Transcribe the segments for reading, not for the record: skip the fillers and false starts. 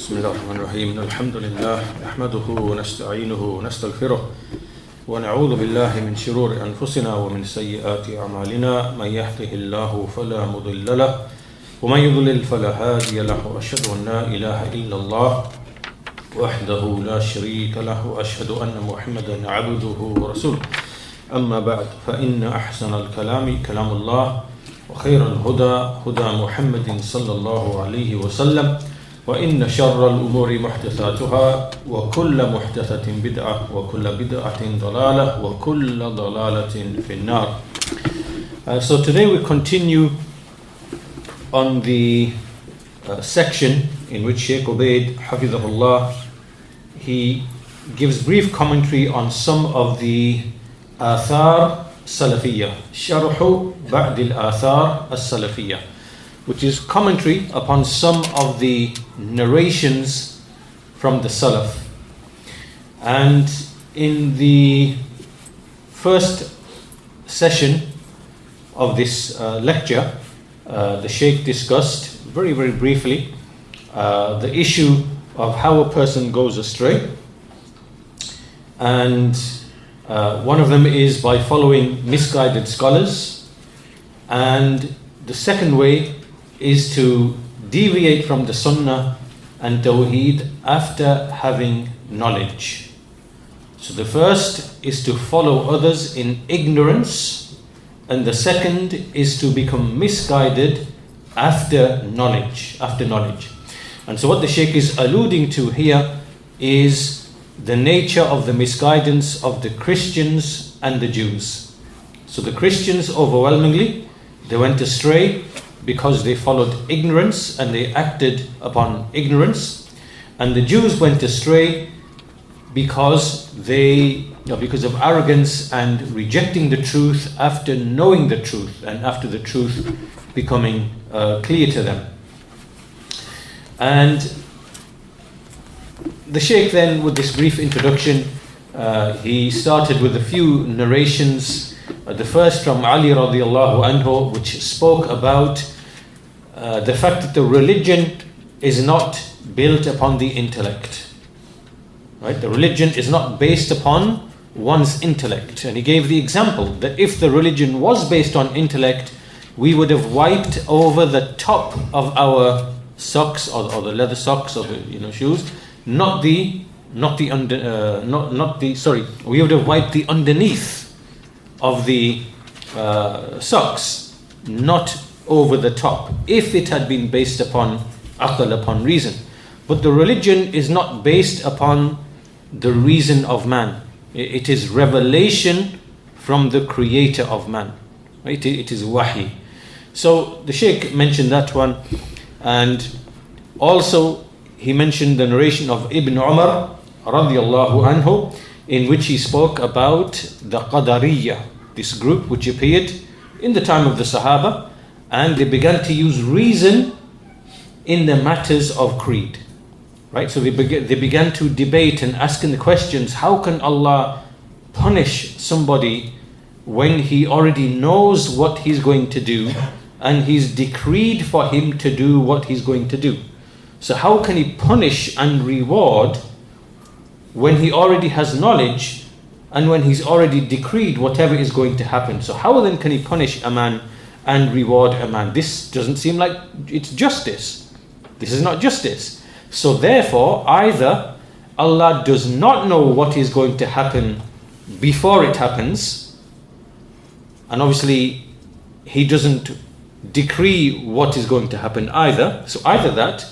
بسم الله الرحمن الرحيم الحمد لله نحمده ونستعينه ونستغفره ونعوذ بالله من شرور أنفسنا ومن سيئات أعمالنا من يهده الله فلا مضل له ومن يضلل فلا هادي له وأشهد أن لا إله إلا الله وحده لا شريك له وأشهد أن محمدا عبده ورسوله أما بعد فإن أحسن الكلام كلام الله وخير الهدى هدى محمد صلى الله عليه وسلم وإن شر الأمور محدثاتها وكل محدثة بدعة وكل بدعة ضلالة وكل ضلالة في النار. So today we continue on the section in which Shaykh Ubayd Hafizahullah he gives brief commentary on some of the Athar Salafiyya, Sharhu Ba'd al-Athar al-Salafiyya, which is commentary upon some of the narrations from the Salaf. And in the first session of this lecture, the Shaykh discussed very, very briefly the issue of how a person goes astray. And one of them is by following misguided scholars. And the second way is to deviate from the Sunnah and Tawheed after having knowledge. So the first is to follow others in ignorance, and the second is to become misguided after knowledge. And so what the Shaykh is alluding to here is the nature of the misguidance of the Christians and the Jews. So the Christians overwhelmingly, they went astray because they followed ignorance and they acted upon ignorance, and the Jews went astray because of arrogance and rejecting the truth after knowing the truth and after the truth becoming clear to them. And the Shaykh then, with this brief introduction, he started with a few narrations The first from Ali radiallahu anhu, which spoke about the fact that the religion is not built upon the intellect. Right? The religion is not based upon one's intellect. And he gave the example that if the religion was based on intellect, we would have wiped over the top of our socks or the leather socks or the shoes, we would have wiped the underneath of the socks, not over the top, if it had been based upon aql, upon reason. But the religion is not based upon the reason of man. It is revelation from the creator of man. Right? It is wahi. So the Shaykh mentioned that one, and also he mentioned the narration of Ibn Umar radiallahu anhu, in which he spoke about the Qadariyya, this group which appeared in the time of the Sahaba, and they began to use reason in the matters of creed. Right? So they began to debate and asking the questions, how can Allah punish somebody when he already knows what he's going to do and he's decreed for him to do what he's going to do? So how can he punish and reward when he already has knowledge and when he's already decreed whatever is going to happen? So how then can he punish a man and reward a man? This doesn't seem like it's justice. This is not justice. So therefore, either Allah does not know what is going to happen before it happens, and obviously He doesn't decree what is going to happen either. So either that,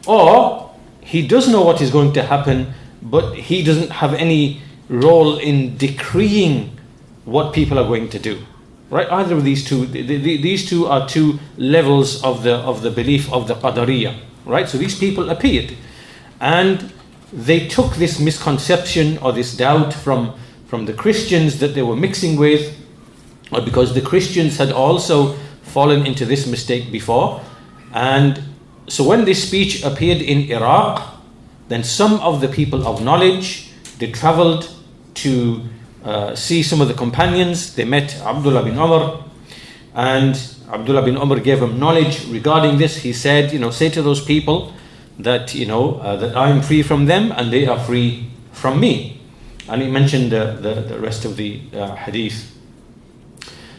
or He does know what is going to happen, but He doesn't have any role in decreeing what people are going to do. Right? Either of these two, these two are two levels of the belief of the Qadariyya. Right? So these people appeared, and they took this misconception or this doubt from the Christians that they were mixing with, or because the Christians had also fallen into this mistake before. And so when this speech appeared in Iraq, then some of the people of knowledge, they traveled to see some of the companions. They met Abdullah bin Umar, and Abdullah bin Umar gave him knowledge regarding this. He said, say to those people that, that I am free from them and they are free from me. And he mentioned the rest of the hadith.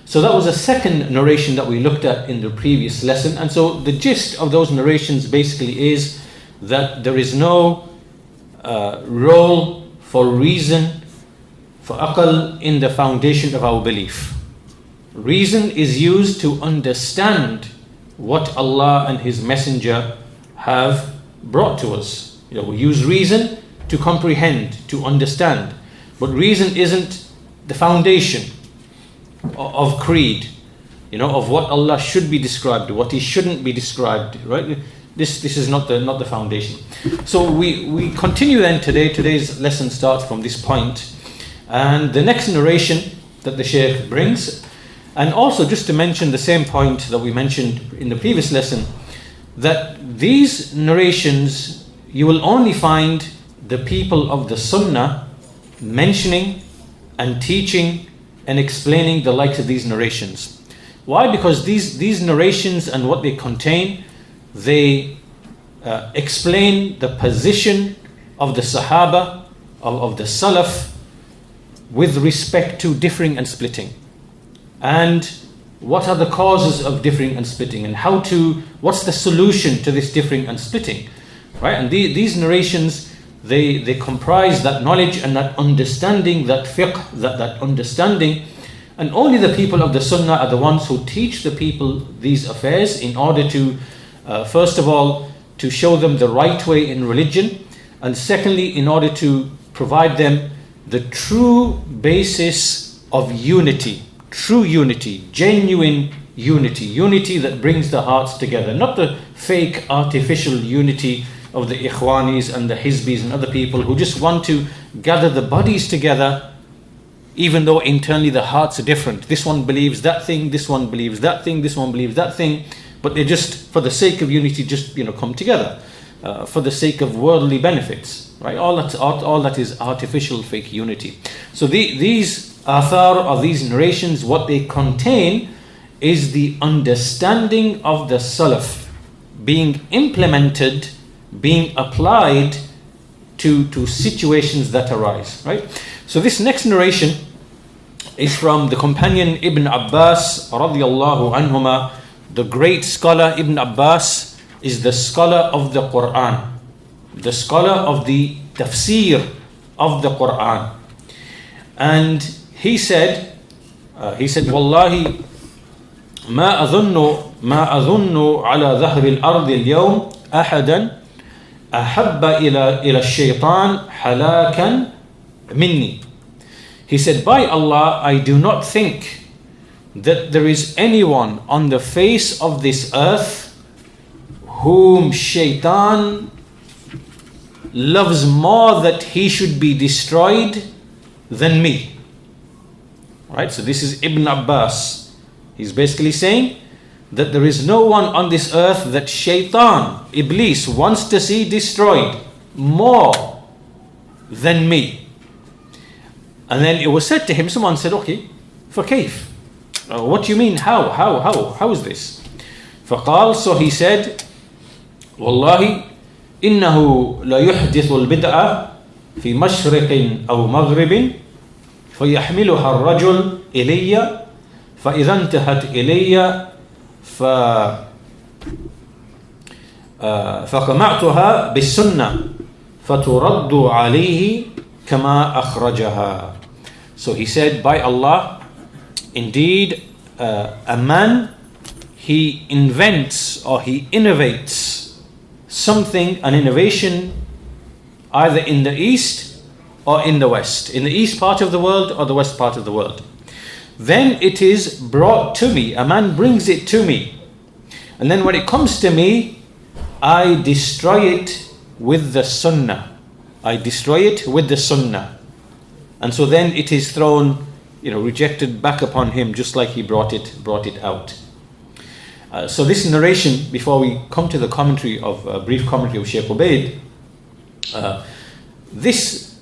So that was a second narration that we looked at in the previous lesson. And so the gist of those narrations basically is that there is no role for reason, for aql, in the foundation of our belief. Reason is used to understand what Allah and His Messenger have brought to us. We use reason to comprehend, to understand. But reason isn't the foundation of creed, of what Allah should be described, what He shouldn't be described. Right? This is not the foundation. So we continue then today. Today's lesson starts from this point, and the next narration that the Shaykh brings. And also just to mention the same point that we mentioned in the previous lesson, that these narrations, you will only find the people of the Sunnah mentioning and teaching and explaining the likes of these narrations. Why? Because these narrations and what they contain, they explain the position of the Sahaba, of the Salaf, with respect to differing and splitting. And what are the causes of differing and splitting, and what's the solution to this differing and splitting, right? And these narrations, they comprise that knowledge and that understanding, that fiqh, that understanding. And only the people of the Sunnah are the ones who teach the people these affairs in order to, first of all, to show them the right way in religion, and secondly, in order to provide them the true basis of unity. True unity, genuine unity that brings the hearts together, not the fake artificial unity of the Ikhwanis and the Hizbis and other people who just want to gather the bodies together, even though internally the hearts are different. This one believes that thing, this one believes that thing, this one believes that thing, but they just, for the sake of unity, just come together for the sake of worldly benefits, right? All that is artificial, fake unity. So these athar, or these narrations, what they contain is the understanding of the Salaf being implemented, being applied to situations that arise, right? So this next narration is from the companion Ibn Abbas radiyallahu anhuma. The great scholar Ibn Abbas is the scholar of the Quran, the scholar of the tafsir of the Quran. And he said, Wallahi, ما أظن على ظهر الأرض اليوم أحدا أحب إلى الشيطان حلاكا مني. He said, by Allah, I do not think that there is anyone on the face of this earth whom shaitan loves more that he should be destroyed than me. Right? So this is Ibn Abbas. He's basically saying that there is no one on this earth that shaitan, Iblis, wants to see destroyed more than me. And then it was said to him, someone said, okay, فكيف? What do you mean? How is this? فقال, so he said, والله إنه لا يحدث البدعة في مشرق أو مغرب فيحملها الرجل إلي فإذا انتهت إلي فقمعتها بالسنة فترد عليه كما أخرجها. So he said, by Allah, indeed a man, he invents or he innovates something, an innovation, either in the east or in the west, in the east part of the world or the west part of the world. Then it is brought to me, a man brings it to me, and then when it comes to me, I destroy it with the sunnah. I destroy it with the sunnah. And so then it is thrown, rejected back upon him, just like he brought it out. So this narration, before we come to the brief commentary of Shaykh Ubayd, this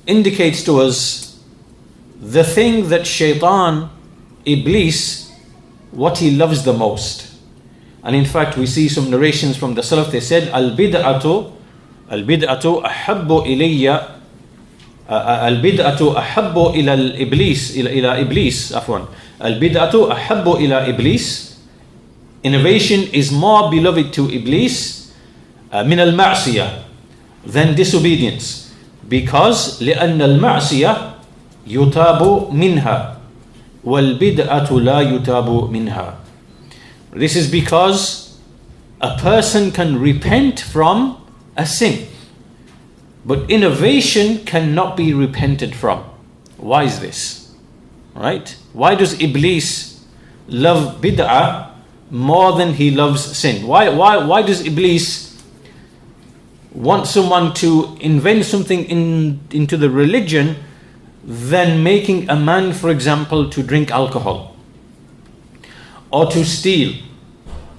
indicates to us the thing that shaitan, Iblis, what he loves the most. And in fact, we see some narrations from the Salaf. They said, Al-bid'atu ahabbu ilayya, Al-bid'atu ahabbu ila Iblis, afwan. Al-bid'atu ahabbu ila Iblis. Innovation is more beloved to Iblis min al-ma'siyah, than disobedience. Because لأن المعصية يتاب منها والبدعة لا يتاب منها. This is because a person can repent from a sin, but innovation cannot be repented from. Why is this? Right? Why does Iblis love bid'ah more than he loves sin? Why does Iblis want someone to invent something into the religion than making a man, for example, to drink alcohol, or to steal,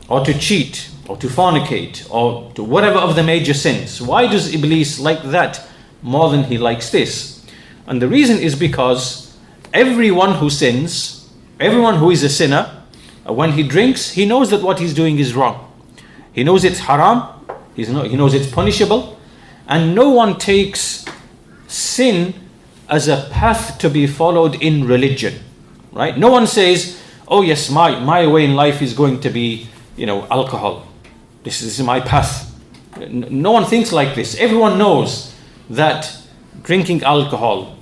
or to cheat, or to fornicate, or to whatever of the major sins? Why does Iblis like that more than he likes this? And the reason is because everyone who sins, everyone who is a sinner, when he drinks, he knows that what he's doing is wrong. He knows it's haram, he knows it's punishable, and no one takes sin as a path to be followed in religion, right? No one says, oh yes, my way in life is going to be, alcohol. This is my path. No one thinks like this. Everyone knows that drinking alcohol,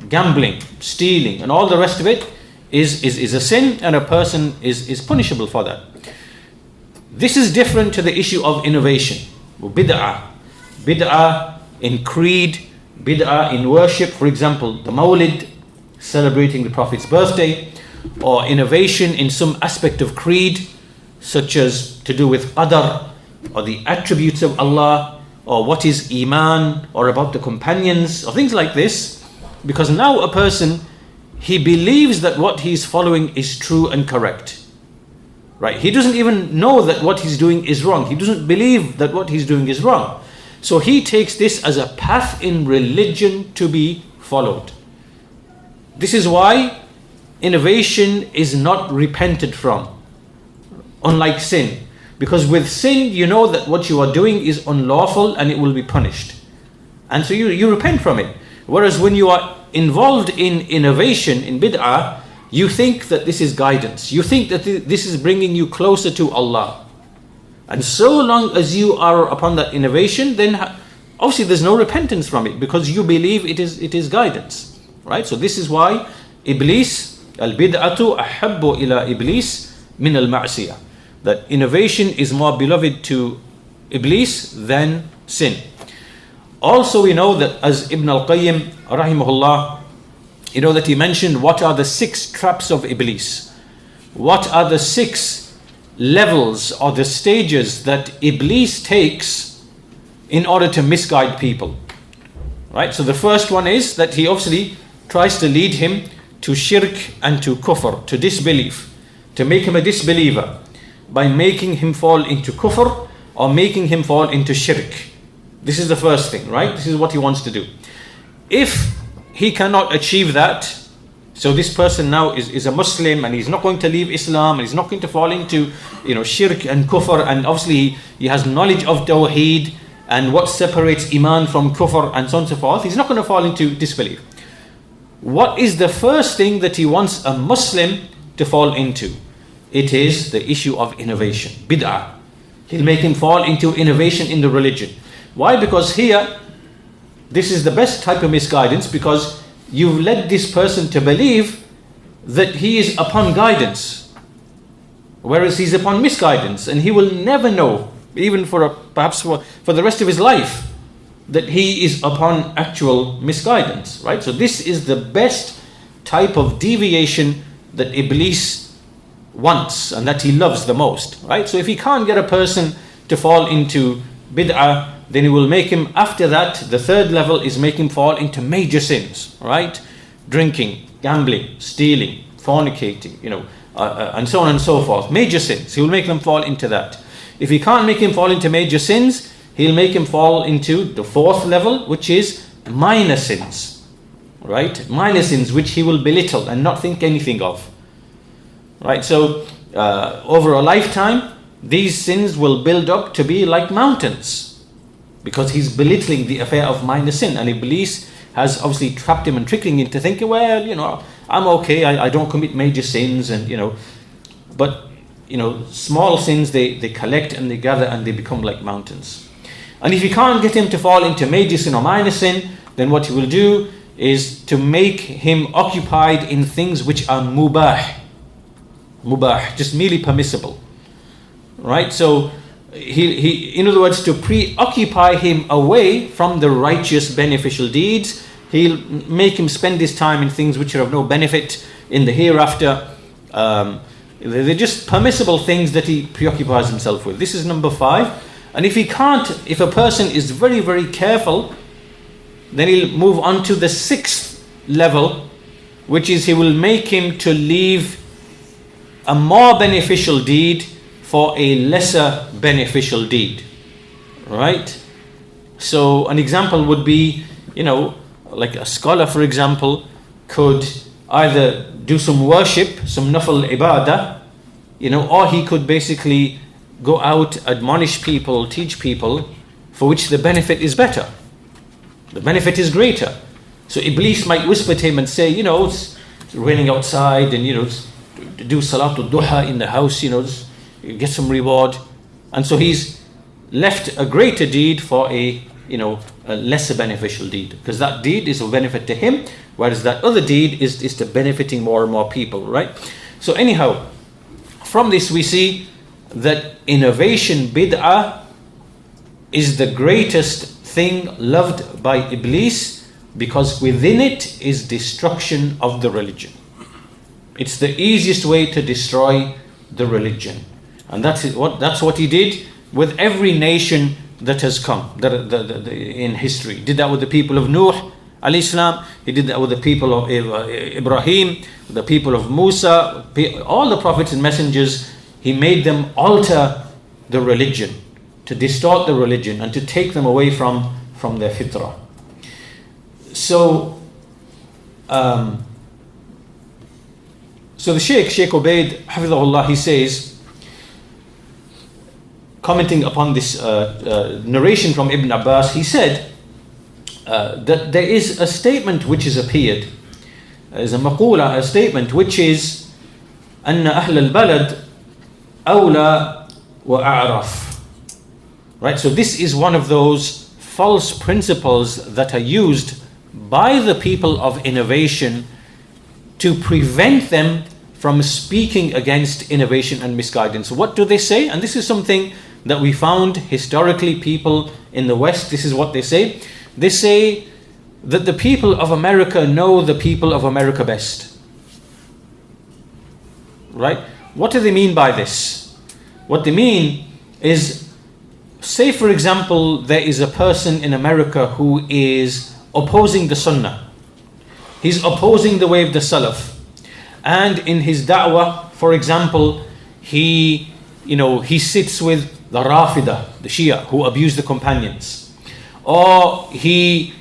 gambling, stealing, and all the rest of it is a sin, and a person is punishable for that. This is different to the issue of innovation. Bid'ah in creed, bid'ah in worship, for example, the Mawlid, celebrating the Prophet's birthday, or innovation in some aspect of creed, such as to do with qadar, or the attributes of Allah, or what is iman, or about the companions, or things like this. Because now a person, he believes that what he's following is true and correct. Right? He doesn't even know that what he's doing is wrong. He doesn't believe that what he's doing is wrong. So he takes this as a path in religion to be followed. This is why innovation is not repented from, unlike sin. Because with sin, you know that what you are doing is unlawful and it will be punished. And so you repent from it. Whereas when you are involved in innovation, in bid'ah, you think that this is guidance. You think that this is bringing you closer to Allah. And so long as you are upon that innovation, then obviously there's no repentance from it, because you believe it is guidance. Right? So this is why Iblis, al-bid'atu ahabbu ila Iblis min al-ma'siyah. That innovation is more beloved to Iblis than sin. Also, we know that as Ibn al-Qayyim rahimahullah, you know that he mentioned what are the 6 traps of Iblis. What are the 6 levels or the stages that Iblis takes in order to misguide people. Right? So the first one is that he obviously tries to lead him to shirk and to kufr, to disbelief, to make him a disbeliever, by making him fall into kufr or making him fall into shirk. This is the first thing, right? This is what he wants to do. If he cannot achieve that, so this person now is a Muslim and he's not going to leave Islam and he's not going to fall into, shirk and kufr, and obviously he has knowledge of Tawheed and what separates Iman from kufr and so on and so forth, he's not going to fall into disbelief. What is the first thing that he wants a Muslim to fall into? It is the issue of innovation, bid'ah. He'll make him fall into innovation in the religion. Why? Because here, this is the best type of misguidance, because you've led this person to believe that he is upon guidance, whereas he's upon misguidance, and he will never know, even perhaps for the rest of his life, that he is upon actual misguidance, right? So this is the best type of deviation that Iblis wants and that he loves the most, right? So if he can't get a person to fall into bid'ah, then he will make him, after that, the third level is make him fall into major sins, right? Drinking, gambling, stealing, fornicating, and so on and so forth. Major sins. He will make them fall into that. If he can't make him fall into major sins, he'll make him fall into the fourth level, which is minor sins, right? Minor sins which he will belittle and not think anything of. Right, so over a lifetime, these sins will build up to be like mountains, because he's belittling the affair of minor sin, and Iblis has obviously trapped him and trickling into thinking, well, I'm okay, I don't commit major sins, and but small sins they collect and they gather and they become like mountains. And if you can't get him to fall into major sin or minor sin, then what you will do is to make him occupied in things which are mubah, just merely permissible, right? So he in other words, to preoccupy him away from the righteous beneficial deeds, he'll make him spend his time in things which are of no benefit in the hereafter. They're just permissible things that he preoccupies himself with. This is number 5. And if a person is very, very careful, then he'll move on to the 6th level, which is he will make him to leave a more beneficial deed for a lesser beneficial deed, right? So an example would be, like a scholar, for example, could either do some worship, some nafal ibadah, or he could basically go out, admonish people, teach people, for which the benefit is better. The benefit is greater. So Iblis might whisper to him and say, it's raining outside, and do salatul duha in the house, get some reward. And so he's left a greater deed for a lesser beneficial deed, because that deed is of benefit to him, whereas that other deed is to benefiting more and more people, right? So anyhow, from this we see that innovation, bid'ah, is the greatest thing loved by Iblis, because within it is destruction of the religion. It's the easiest way to destroy the religion. And that's what he did with every nation that has come in history. He did that with the people of Nuh alayhi salam. He did that with the people of Ibrahim, the people of Musa, all the prophets and messengers. He made them alter the religion, to distort the religion and to take them away from their fitrah. So So the Shaykh Ubayd, Hafidhahullah, he says, commenting upon this narration from Ibn Abbas, he said that there is a statement which has appeared. There's a maqula, a statement which is أن أهل البلد أولى وأعرف. Right, so this is one of those false principles that are used by the people of innovation to prevent them from speaking against innovation and misguidance. What do they say? And this is something that we found historically, people in the West, this is what they say. They say that the people of America know the people of America best. Right? What do they mean by this? What they mean is, say for example, there is a person in America who is opposing the Sunnah. He's opposing the way of the Salaf. And in his da'wah, for example, he sits with the Rafida, the Shia, who abuse the companions. Or he,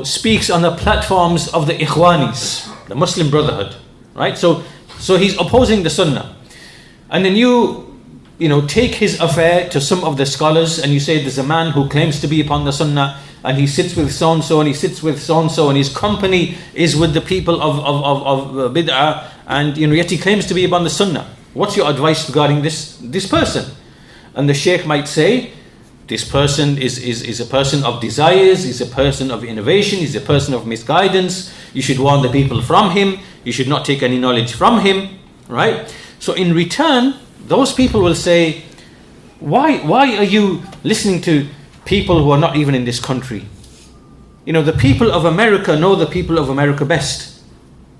speaks on the platforms of the Ikhwanis, the Muslim Brotherhood. Right? So he's opposing the Sunnah. And then you take his affair to some of the scholars and you say there's a man who claims to be upon the Sunnah and he sits with so-and-so and he sits with so-and-so and his company is with the people of bid'ah, and yet he claims to be upon the Sunnah. What's your advice regarding this person? And the Shaykh might say, this person is a person of desires, is a person of innovation, is a person of misguidance. You should warn the people from him. You should not take any knowledge from him. Right? So in return, those people will say, why are you listening to people who are not even in this country? The people of America know the people of America best.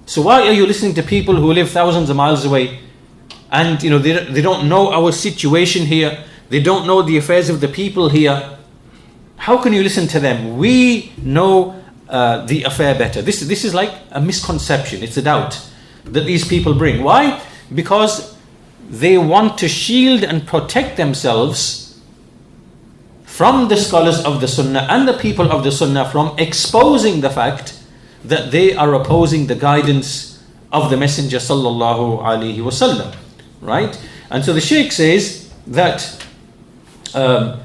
So why are you listening to people who live thousands of miles away? And they don't know our situation here. They don't know the affairs of the people here. How can you listen to them? We know the affair better. This is like a misconception. It's a doubt that these people bring. Why? Because they want to shield and protect themselves from the scholars of the Sunnah and the people of the Sunnah from exposing the fact that they are opposing the guidance of the Messenger sallallahu alaihi wasallam. Right? And so the Shaykh says that the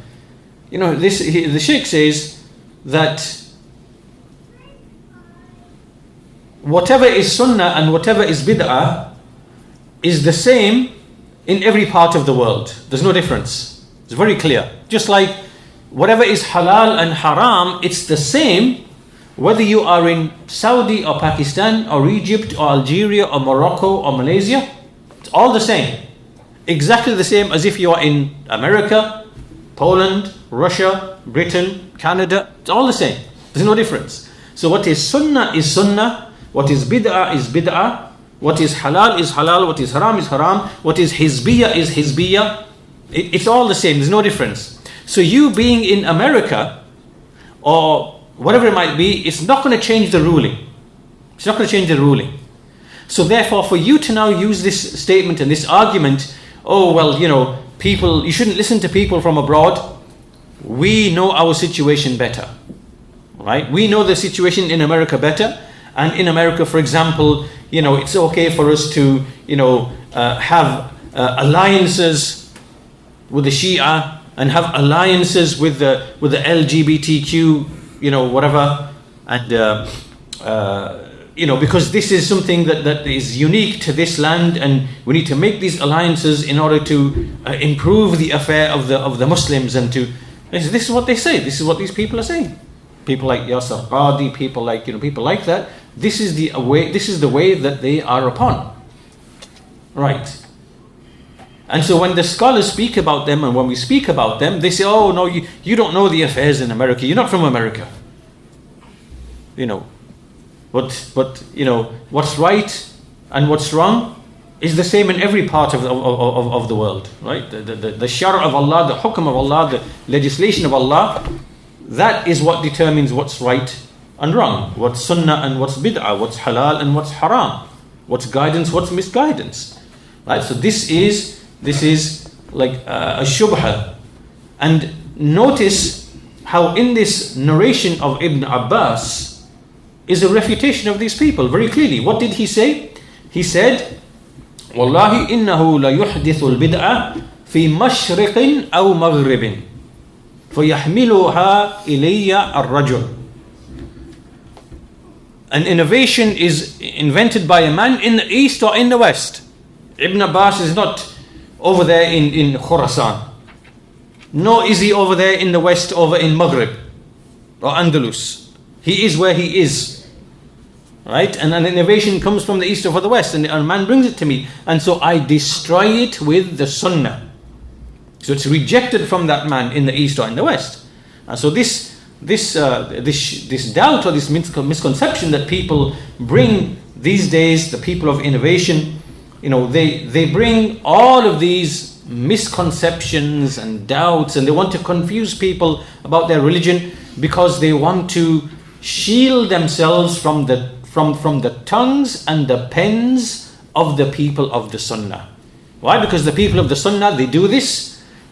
Shaykh says that whatever is Sunnah and whatever is bid'ah is the same in every part of the world. There's no difference. It's very clear. Just like whatever is halal and haram, it's the same whether you are in Saudi or Pakistan or Egypt or Algeria or Morocco or Malaysia. It's all the same. Exactly the same as if you are in America, Poland, Russia, Britain, Canada. It's all the same. There's no difference. So what is sunnah is sunnah. What is bid'ah. What is halal is halal. What is haram is haram. What is hizbiyah is hizbiyah. It's all the same. There's no difference. So you being in America or whatever it might be, it's not going to change the ruling. It's not going to change the ruling. So therefore, for you to now use this statement and this argument, people, you shouldn't listen to people from abroad. We know our situation better, right? We know the situation in America better. And in America, for example, it's okay for us to, have alliances with the Shia and have alliances with the LGBTQ, whatever, and because this is something that is unique to this land, and we need to make these alliances in order to improve the affair of the Muslims. And this is what they say. This is what these people are saying. People like Yasser Qadi, people like that. This is the way that they are upon. Right. And so when the scholars speak about them, and when we speak about them, they say, "Oh no, you don't know the affairs in America. You're not from America." But what's right and what's wrong is the same in every part of the world, right? The shar of Allah, the hukm of Allah, the legislation of Allah, that is what determines what's right and wrong, what's sunnah and what's bid'ah, what's halal and what's haram, what's guidance, what's misguidance, right? So this is like a shubha. And notice how in this narration of Ibn Abbas is a refutation of these people very clearly. What did he say? He said, والله إنه ليحدث البدعة في مشرق أو مغرب فيحملها إلي الرجل. An innovation is invented by a man in the east or in the west. Ibn Abbas is not over there in Khurasan, nor is he over there in the west, over in Maghrib or Andalus. He is where he is, right? And an innovation comes from the east or from the west, and a man brings it to me, and so I destroy it with the Sunnah. So it's rejected from that man in the east or in the west. And so this doubt or this misconception that people bring these days, the people of innovation, they bring all of these misconceptions and doubts, and they want to confuse people about their religion because they want to shield themselves from the tongues and the pens of the people of the Sunnah. Why? Because the people of the Sunnah, they do this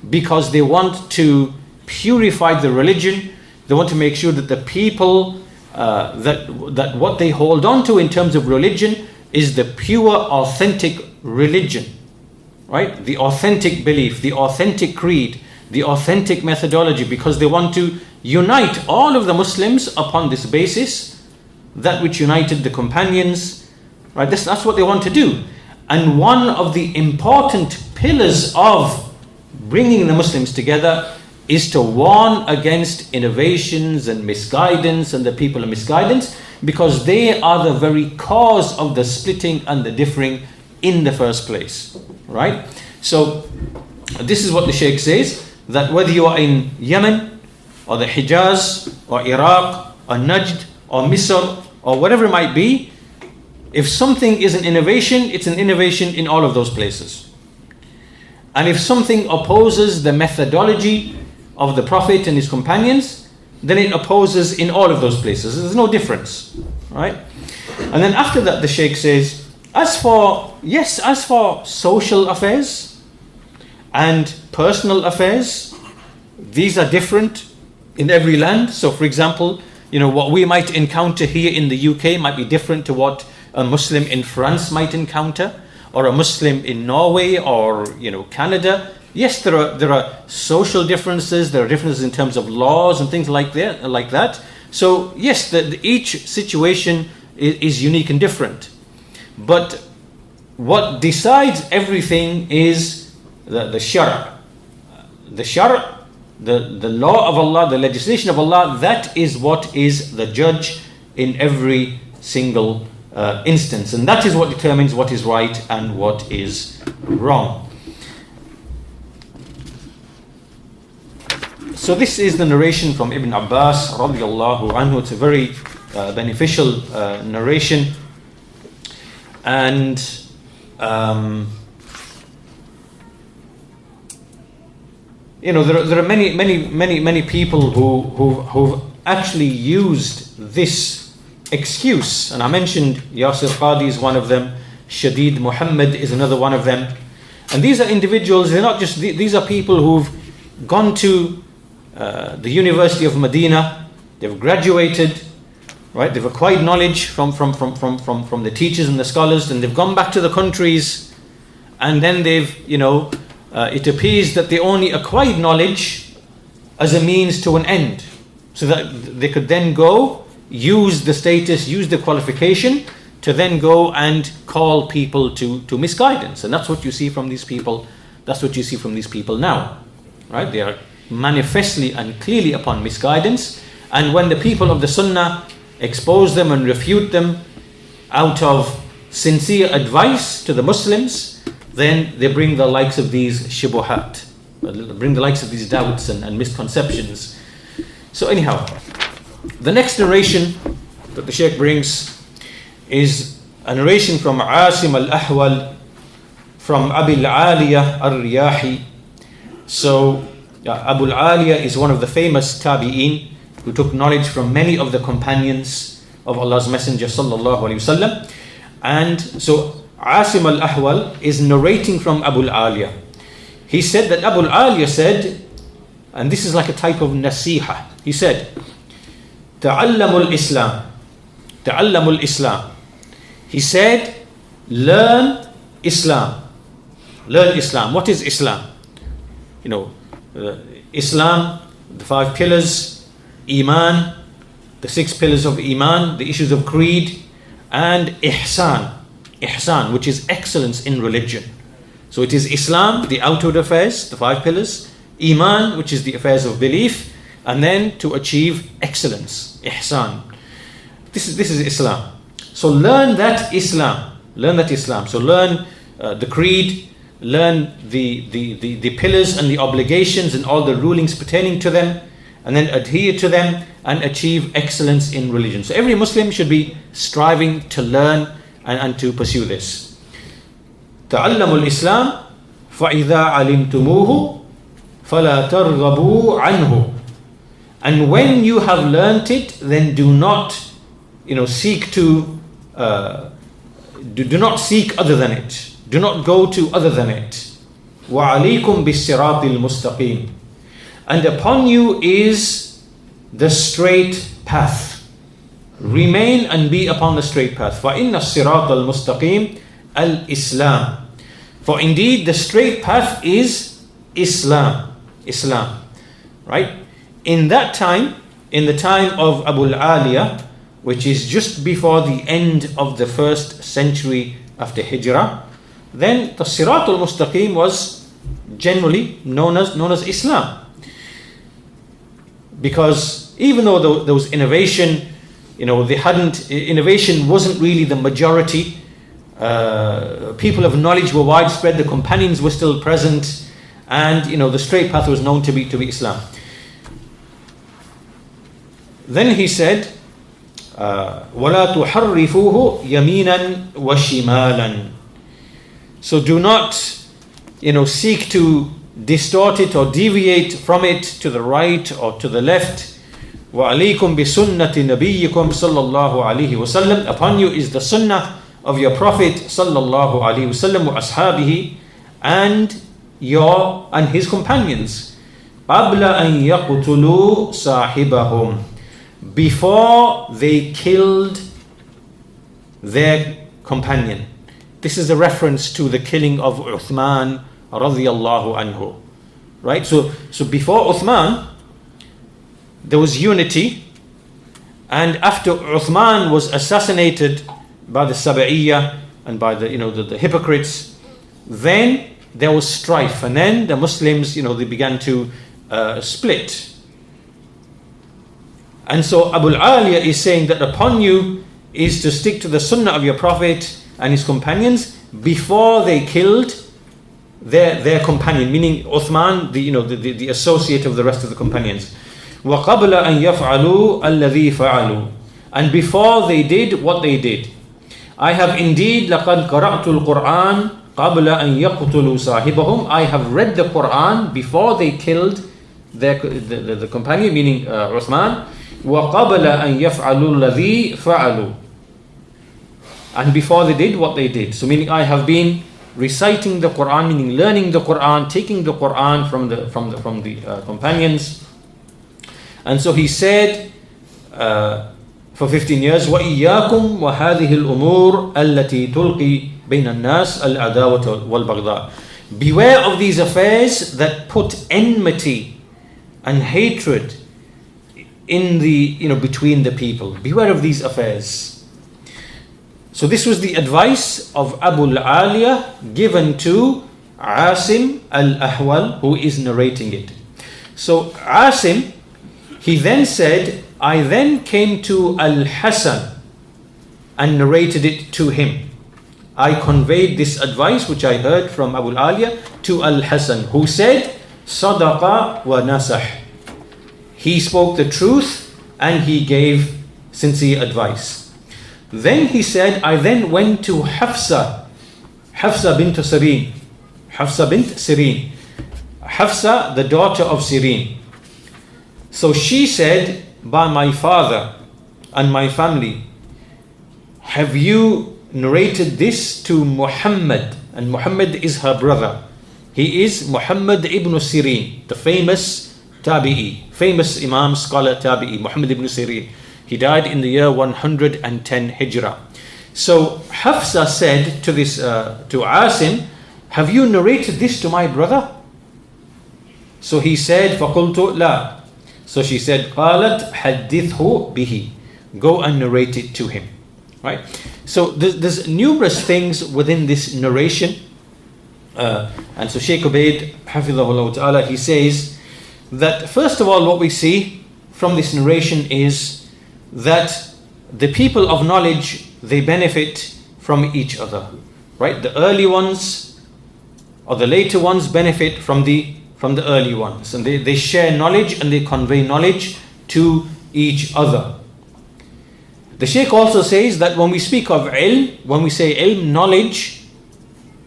because they want to purify the religion. They want to make sure that the people that what they hold on to in terms of religion is the pure, authentic religion, right? The authentic belief, the authentic creed, the authentic methodology, because they want to unite all of the Muslims upon this basis, that which united the companions, right? That's what they want to do. And one of the important pillars of bringing the Muslims together is to warn against innovations and misguidance and the people of misguidance, because they are the very cause of the splitting and the differing in the first place, right? So this is what the Shaykh says, that whether you are in Yemen or the Hijaz or Iraq or Najd or Misr or whatever it might be, if something is an innovation, it's an innovation in all of those places. And if something opposes the methodology of the Prophet and his companions, then it opposes in all of those places. There's no difference, right? And then after that, the Shaykh says, as for social affairs and personal affairs, these are different in every land. So for example, what we might encounter here in the UK might be different to what a Muslim in France might encounter, or a Muslim in Norway or Canada. Yes, there are social differences. There are differences in terms of laws and things like that. So yes, each situation is unique and different. But what decides everything is the shar'. The shar', the law of Allah, the legislation of Allah, that is what is the judge in every single instance. And that is what determines what is right and what is wrong. So this is the narration from Ibn Abbas radiallahu anhu. It's a very beneficial narration, and there are many people who've actually used this excuse, and I mentioned Yasir Qadi is one of them, Shadid Muhammad is another one of them, and these are individuals. They're not just these are people who've gone to the University of Medina, they've graduated, right? They've acquired knowledge from the teachers and the scholars, and they've gone back to the countries, and then they've, it appears that they only acquired knowledge as a means to an end, so that they could then go, use the status, use the qualification to then go and call people to misguidance. And that's what you see from these people. That's what you see from these people now, right? They are manifestly and clearly upon misguidance, and when the people of the Sunnah expose them and refute them out of sincere advice to the Muslims, then they bring the likes of these shubuhat, bring the likes of these doubts and misconceptions. So anyhow, the next narration that the Shaykh brings is a narration from Asim al-Ahwal from Abil Aliyah al-Riyahi. So Abu al-Aliyah is one of the famous tabi'een who took knowledge from many of the companions of Allah's Messenger sallallahu alaihi wasallam. And so Asim al-Ahwal is narrating from Abu al-Aliyah. He said that Abu al-Aliyah said, and this is like a type of nasiha, he said, Ta'allamul Islam. Ta'allamul Islam. He said, learn Islam. Learn Islam. What is Islam? Islam, the 5 pillars, Iman, the 6 pillars of Iman, the issues of creed, and Ihsan. Ihsan, which is excellence in religion. So it is Islam, the outward affairs, the 5 pillars, Iman, which is the affairs of belief, and then to achieve excellence, Ihsan. This is Islam. So learn that Islam. Learn that Islam. So learn the creed, learn the pillars and the obligations and all the rulings pertaining to them, and then adhere to them and achieve excellence in religion. So every Muslim should be striving to learn and to pursue this. تعلموا الإسلام فإذا علمتموه فلا ترغبوا عنه. And when you have learnt it, then do not seek to do not seek other than it. Do not go to other than it. وَعَلَيْكُمْ بِالصِّرَاطِ الْمُسْتَقِيمِ. And upon you is the straight path. Remain and be upon the straight path. فَإِنَّ الصِّرَاطَ الْمُسْتَقِيمِ الْإِسْلَامِ. For indeed the straight path is Islam. Islam. Right? In that time, in the time of Abu al-Aliya, which is just before the end of the 1st century after Hijrah, then the Sirat al-Mustaqim was generally known as Islam. Because even though there was innovation, innovation wasn't really the majority. People of knowledge were widespread, the companions were still present, and the straight path was known to be Islam. Then he said, وَلَا تُحَرِّفُوهُ يَمِينًا وَشِمَالًا. So do not, seek to distort it or deviate from it to the right or to the left. وَعَلَيْكُمْ بِسُنَّةِ نَبِيِّكُمْ صَلَّى اللَّهُ عَلَيْهِ وَسَلَّمْ. Upon you is the sunnah of your Prophet sallallahu alaihi wasallam وَأَصْحَابِهِ and his companions. قَبْلَ أَنْ يَقْتُلُوا صَاحِبَهُمْ. Before they killed their companion. This is a reference to the killing of Uthman radiyallahu anhu. Right? So before Uthman, there was unity, and after Uthman was assassinated by the Saba'iyya and by the hypocrites, then there was strife, and then the Muslims they began to split. And so Abu al-Aliya is saying that upon you is to stick to the sunnah of your Prophet and his companions before they killed their companion, meaning Uthman, the associate of the rest of the companions. وَقَبْلَ أَنْ يَفْعَلُوا الَّذِي فَعَلُوا. And before they did what they did. I have indeed لَقَدْ قَرَأْتُ الْقُرْآنَ قَبْلَ أَنْ يَقْتُلُوا صَاحِبَهُمْ. I have read the Quran before they killed the companion, meaning Uthman. وَقَبْلَ أَنْ يَفْعَلُوا الَّذِي فَعَلُوا. And before they did what they did. So meaning I have been reciting the Quran, meaning learning the Quran, taking the Quran from the companions. And so he said for 15 years, وَإِيَّاكُمْ وَهَذِهِ الْأُمُورِ الَّتِي تُلْقِي بَيْنَ النَّاسِ الْعَدَاوَةَ وَالْبَغْضَاءِ. Beware of these affairs that put enmity and hatred in between the people. Beware of these affairs. So this was the advice of Abu al-Aliya given to Asim al-Ahwal, who is narrating it. So Asim, he then said, I then came to Al-Hasan and narrated it to him. I conveyed this advice which I heard from Abu al-Aliya to Al-Hasan, who said, Sadaqa wa nasah. He spoke the truth and he gave sincere advice. Then he said, I then went to Hafsa bint Sirin. Hafsa, the daughter of Sirin. So she said, by my father and my family, have you narrated this to Muhammad? And Muhammad is her brother. He is Muhammad ibn Sirin, the famous Tabi'i, famous Imam, scholar Tabi'i, Muhammad ibn Sirin. He died in the year 110 Hijrah. So Hafsa said to Asim, have you narrated this to my brother? So he said, فَقُلْتُ لَا. So she said, قَالَتْ حَدِّثْهُ بِهِ. Go and narrate it to him. Right? So there's numerous things within this narration. And so Shaykh Ubayd, Hafidhahullah Ta'ala, he says that first of all what we see from this narration is that the people of knowledge, they benefit from each other. Right? The early ones or the later ones benefit from the early ones. And they share knowledge and they convey knowledge to each other. The Shaykh also says that when we speak of ilm, when we say ilm, knowledge,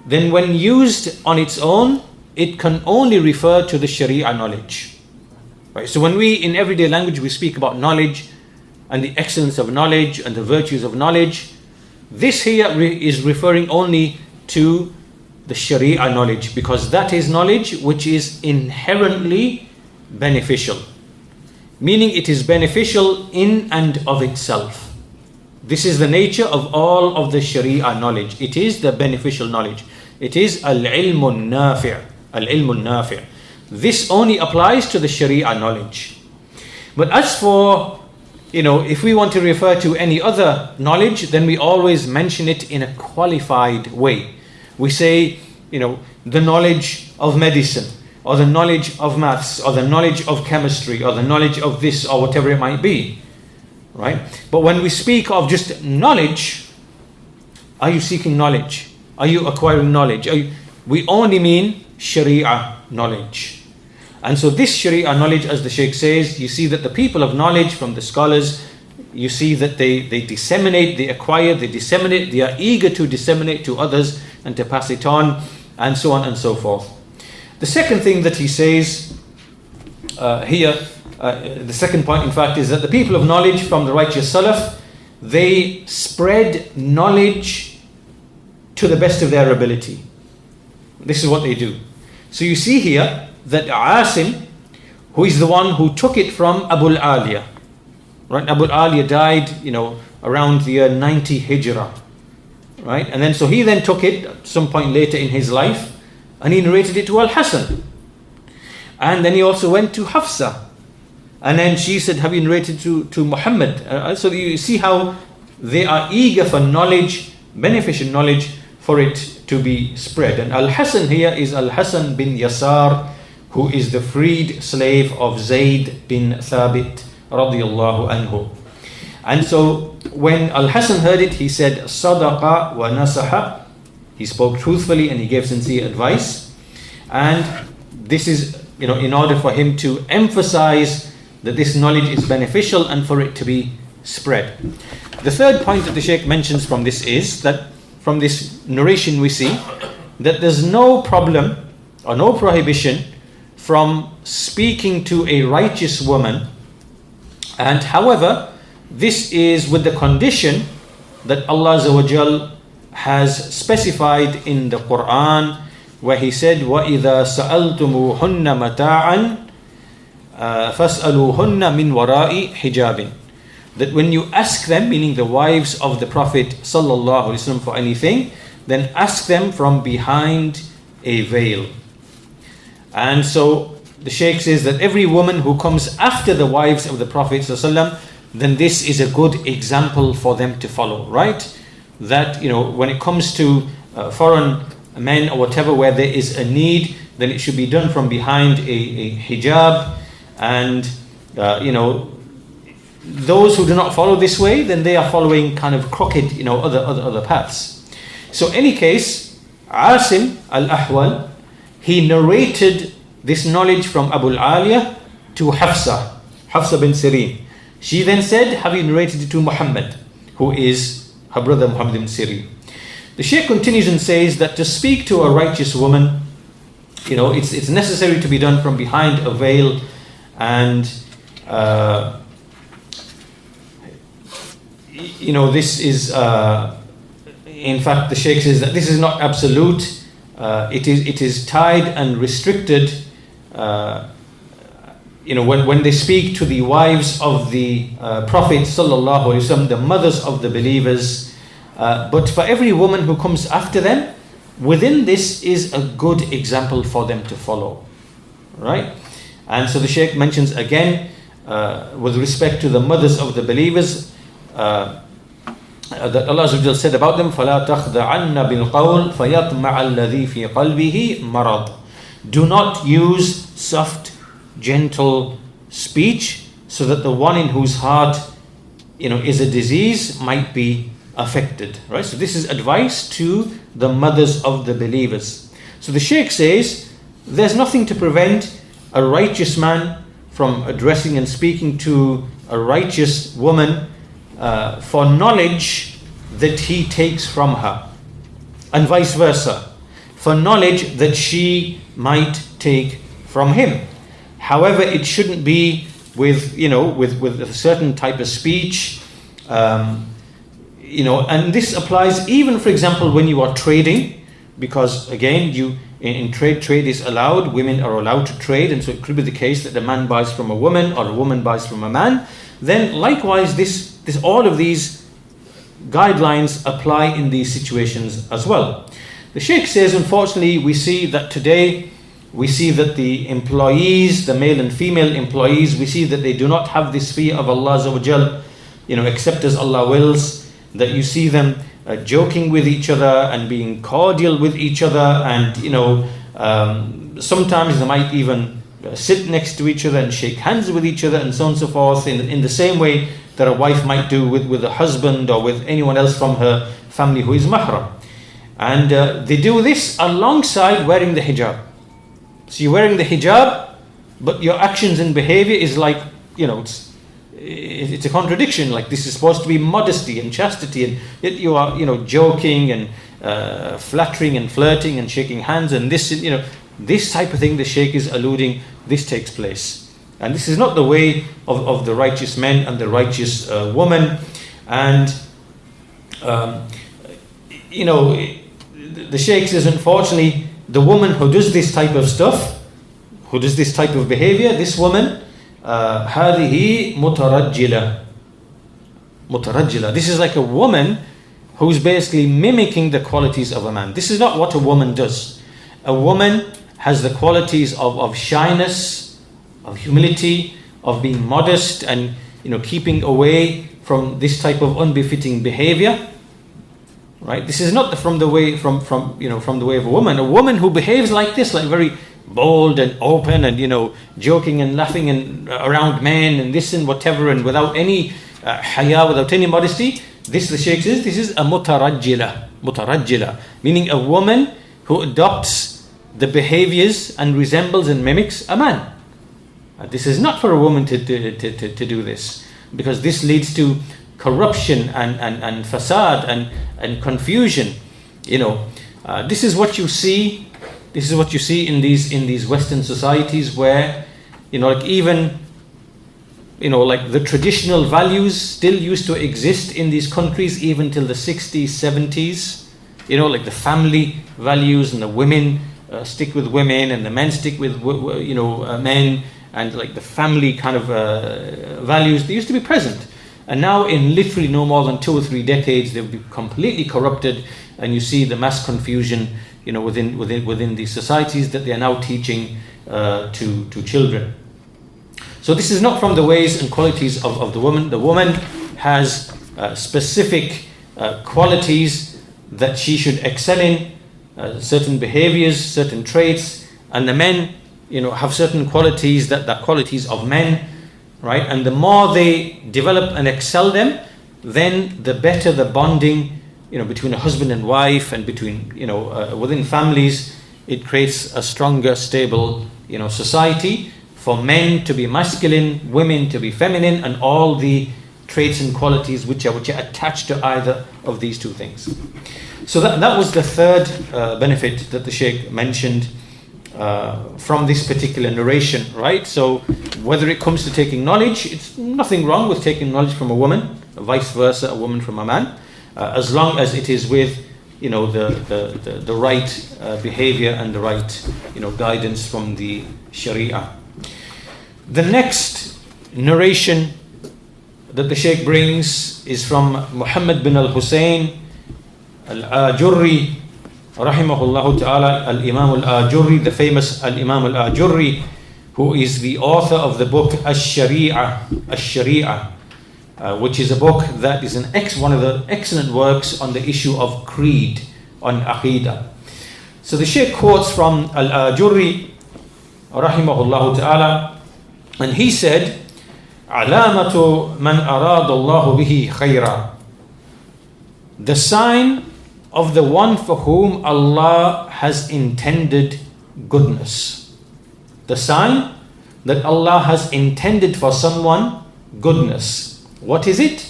then when used on its own, it can only refer to the Sharia knowledge. Right? So when we, in everyday language, we speak about knowledge and the excellence of knowledge and the virtues of knowledge, this here is referring only to the Sharia knowledge, because that is knowledge which is inherently beneficial. Meaning it is beneficial in and of itself. This is the nature of all of the Sharia knowledge. It is the beneficial knowledge. It is al-ilmun nafi'. Al-ilmun nafi'. This only applies to the Sharia knowledge. But as for, if we want to refer to any other knowledge, then we always mention it in a qualified way. We say, the knowledge of medicine, or the knowledge of maths, or the knowledge of chemistry, or the knowledge of this, or whatever it might be. Right? But when we speak of just knowledge, are you seeking knowledge? Are you acquiring knowledge? We only mean Sharia knowledge. And so this Sharia knowledge, as the Shaykh says, you see that the people of knowledge from the scholars, you see that they disseminate, they acquire, they disseminate, they are eager to disseminate to others and to pass it on, and so on and so forth. The second thing that he says here, the second point, in fact, is that the people of knowledge from the righteous Salaf, they spread knowledge to the best of their ability. This is what they do. So you see here that Asim, who is the one who took it from Abu Aliya, right? Abu Aliya died, around the year 90 Hijrah, right? And then so he then took it at some point later in his life, and he narrated it to Al-Hasan. And then he also went to Hafsa. And then she said, have you narrated to Muhammad? So you see how they are eager for knowledge, beneficial knowledge, for it to be spread. And Al-Hasan here is Al-Hasan bin Yasar, who is the freed slave of Zayd bin Thabit radiyallahu anhu. And so when Al-Hasan heard it, he said, Sadaqa wa nasaha. He spoke truthfully and he gave sincere advice. And this is, in order for him to emphasize that this knowledge is beneficial and for it to be spread. The third point that the Shaykh mentions from this is that from this narration we see that there's no problem or no prohibition from speaking to a righteous woman, and however this is with the condition that Allah Azza wa Jal has specified in the Quran, where he said, وَإِذَا سَأَلْتُمُوهُنَّ مَتَاعًا فَاسْأَلُوهُنَّ مِنْ وَرَاءِ حِجَابٍ. That when you ask them, meaning the wives of the Prophet sallallahu alaihi wasallam, for anything, then ask them from behind a veil. And so the Shaykh says that every woman who comes after the wives of the Prophet sallallahu alaihi wasallam, then this is a good example for them to follow, right? That, when it comes to foreign men or whatever, where there is a need, then it should be done from behind a hijab. And those who do not follow this way, then they are following kind of crooked, other paths. So in any case, Asim al-Ahwal, he narrated this knowledge from Abu Aliya to Hafsa bin Sirin. She then said, have you narrated it to Muhammad, who is her brother Muhammad bin Sirin? The Shaykh continues and says that to speak to a righteous woman, it's necessary to be done from behind a veil. And this is in fact, the Shaykh says that this is not absolute. It is tied and restricted. When they speak to the wives of the Prophet sallallahu alaihi wasallam, the mothers of the believers, But for every woman who comes after them, within this is a good example for them to follow, right? And so the Shaykh mentions again, with respect to the mothers of the believers, that Allah Azza wa Jalla said about them, فَلَا تَخْدَعَنَّ بِالْقَوْلِ فَيَطْمَعَ الَّذِي فِي قَلْبِهِ مَرَضٌ. Do not use soft, gentle speech, so that the one in whose heart, is a disease might be affected, right? So this is advice to the mothers of the believers. So the Shaykh says, there's nothing to prevent a righteous man from addressing and speaking to a righteous woman for knowledge that he takes from her, and vice versa, for knowledge that she might take from him. However, it shouldn't be with a certain type of speech, and this applies even, for example, when you are trading, because again, in trade is allowed, women are allowed to trade, and so it could be the case that a man buys from a woman or a woman buys from a man. Then likewise, all of these guidelines apply in these situations as well. The Shaykh says, unfortunately, we see that today, the employees, the male and female employees, we see that they do not have this fear of Allah Azza wa Jal, except as Allah wills, that you see them joking with each other and being cordial with each other, and sometimes they might even sit next to each other and shake hands with each other, and so on and so forth, in the same way that a wife might do with a husband or with anyone else from her family who is mahram. And they do this alongside wearing the hijab. So you're wearing the hijab, but your actions and behavior is like, it's a contradiction. Like, this is supposed to be modesty and chastity, and yet you are, joking and flattering and flirting and shaking hands, and this type of thing the Shaykh is alluding, this takes place. And this is not the way of the righteous men and the righteous woman. And the Shaykh says, unfortunately, the woman who does this type of stuff, who does this type of behavior, this woman, هذه مترجلة. This is like a woman who's basically mimicking the qualities of a man. This is not what a woman does. A woman has the qualities of shyness, of humility, of being modest, and keeping away from this type of unbefitting behavior. Right? This is not from the way from the way of a woman. A woman who behaves like this, like very bold and open, and joking and laughing and around men and this and whatever, and without any haya, without any modesty. This, the Shaykh says, this is a mutarajjila, meaning a woman who adopts the behaviors and resembles and mimics a man. This is not for a woman to do this, because this leads to corruption and fasad and confusion. This is what you see. This is what you see in these Western societies, where like even like the traditional values still used to exist in these countries even till the 60s, 70s. Like the family values, and the women stick with women and the men stick with men, and like the family kind of values, they used to be present. And now in literally no more than 2 or 3 decades, they've been completely corrupted, and you see the mass confusion within these societies that they are now teaching to children. So this is not from the ways and qualities of the woman. The woman has specific qualities that she should excel in, certain behaviors, certain traits, and the men have certain qualities that are qualities of men. Right? And the more they develop and excel them, then the better the bonding, between a husband and wife, and between, within families. It creates a stronger, stable, society for men to be masculine, women to be feminine, and all the traits and qualities which are attached to either of these two things. So that was the third benefit that the Shaykh mentioned from this particular narration, right? So whether it comes to taking knowledge, it's nothing wrong with taking knowledge from a woman, vice versa, a woman from a man, as long as it is with the right behavior and the right guidance from the Sharia. The next narration that the Shaykh brings is from Muhammad bin al-Hussein Al-Ajurri, rahimahullah ta'ala, Al-Imam Al-Ajurri, the famous Al-Imam Al-Ajurri, who is the author of the book Ash-Shari'ah, which is a book that is one of the excellent works on the issue of creed, on Aqidah. So the Shaykh quotes from Al-Ajurri, rahimahullah ta'ala, and he said, "Alamatu man arada Allah bihi khayra." The sign of the one for whom Allah has intended goodness. The sign that Allah has intended for someone goodness. What is it?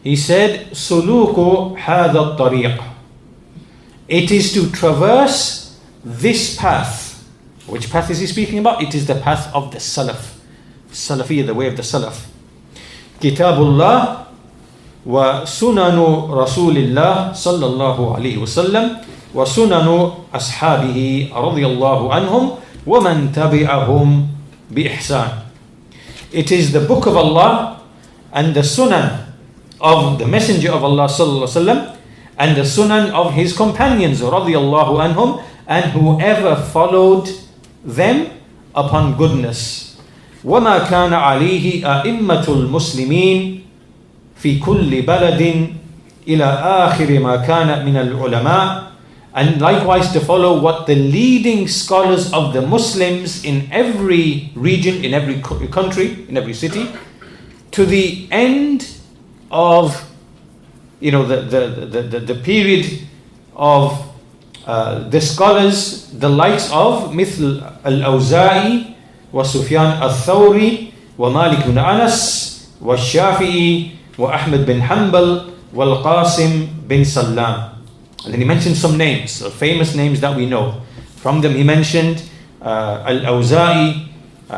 He said, "Suluku hadha at-tariq." It is to traverse this path. Which path is he speaking about? It is the path of the Salaf. Salafiyya, the way of the Salaf. Kitabullah wa sunanu Rasulillah sallallahu alayhi wasallam wa sunanu ashabihi radiyallahu anhum wa man tabi'ahum bi ihsan. It is the book of Allah and the sunan of the Messenger of Allah sallallahu alayhi wasallam and the sunan of his companions radiyallahu anhum, and whoever followed them upon goodness. وَمَا كَانَ عَلَيْهِ أَئِمَّةُ الْمُسْلِمِينَ فِي كُلِّ بَلَدٍ إِلَى آخِرِ مَا كَانَ مِنَ الْعُلَمَاءِ. And likewise to follow what the leading scholars of the Muslims in every region, in every country, in every city, to the end of the period of the scholars, the likes of مثل الأوزاعي وسفيان الثوري ومالك بن أنس والشافعي وأحمد بن حنبل والقاسم بن سلام. And then he mentioned some names, famous names that we know. From them he mentioned Al-Awza'i,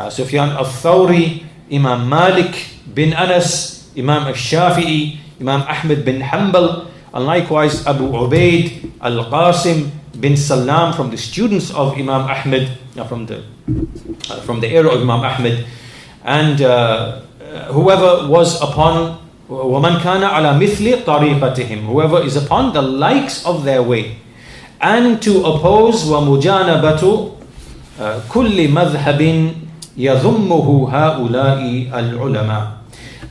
Sufyan al-Thawri, Imam Malik bin Anas, Imam al-Shafi'i, Imam Ahmed bin Hanbal, and likewise Abu Ubayd Al-Qasim bin Salam, from the students of Imam Ahmed, from the era of Imam Ahmed, and whoever was upon وَمَنْ كَانَ عَلَى مِثْلِ طَرِيقَتِهِمْ, whoever is upon the likes of their way, and to oppose وَمُجَانَبَةُ كُلِّ مَذْهَبٍ يَذُمُّهُ هَؤُلَاءِ الْعُلَمَاءِ,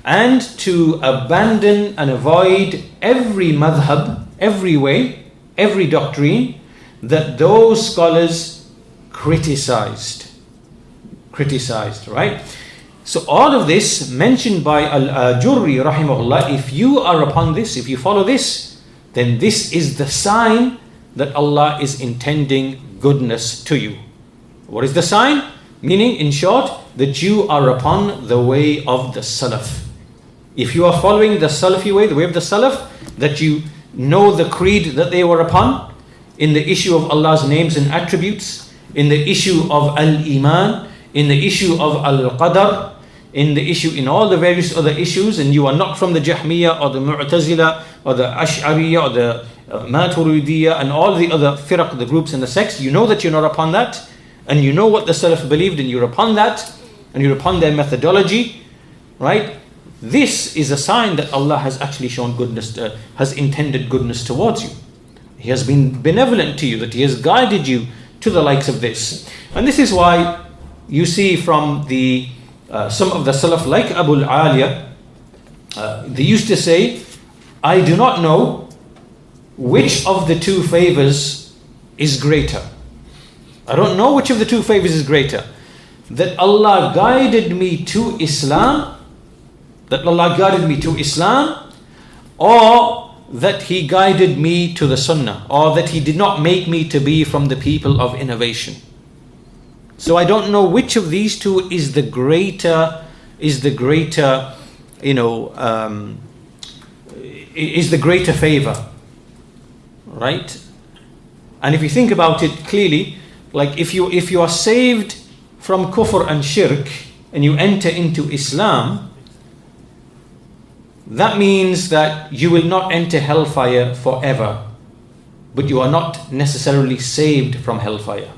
and to abandon and avoid every madhab, every way, every doctrine that those scholars criticized, right? So all of this mentioned by Al-Ajurri rahimahullah, if you are upon this, if you follow this, then this is the sign that Allah is intending goodness to you. What is the sign? Meaning, in short, that you are upon the way of the Salaf. If you are following the Salafi way, the way of the Salaf, that you know the creed that they were upon, in the issue of Allah's names and attributes, in the issue of Al-Iman, in the issue of Al-Qadar, in all the various other issues, and you are not from the Jahmiyyah or the Mu'tazila or the Ash'ariyya or the Maturidiyya and all the other firaq, the groups and the sects, you know that you're not upon that, and you know what the Salaf believed, and you're upon that, and you're upon their methodology, right? This is a sign that Allah has actually shown goodness, has intended goodness towards you. He has been benevolent to you, that He has guided you to the likes of this. And this is why you see from the some of the Salaf, like Abu al-Aliya, they used to say, I do not know which of the two favors is greater. I don't know which of the two favors is greater. That Allah guided me to Islam, or that He guided me to the Sunnah, or that He did not make me to be from the people of innovation. So I don't know which of these two is the greater, is the greater favor, right? And if you think about it clearly, like if you are saved from kufr and shirk and you enter into Islam, that means that you will not enter hellfire forever, but you are not necessarily saved from hellfire.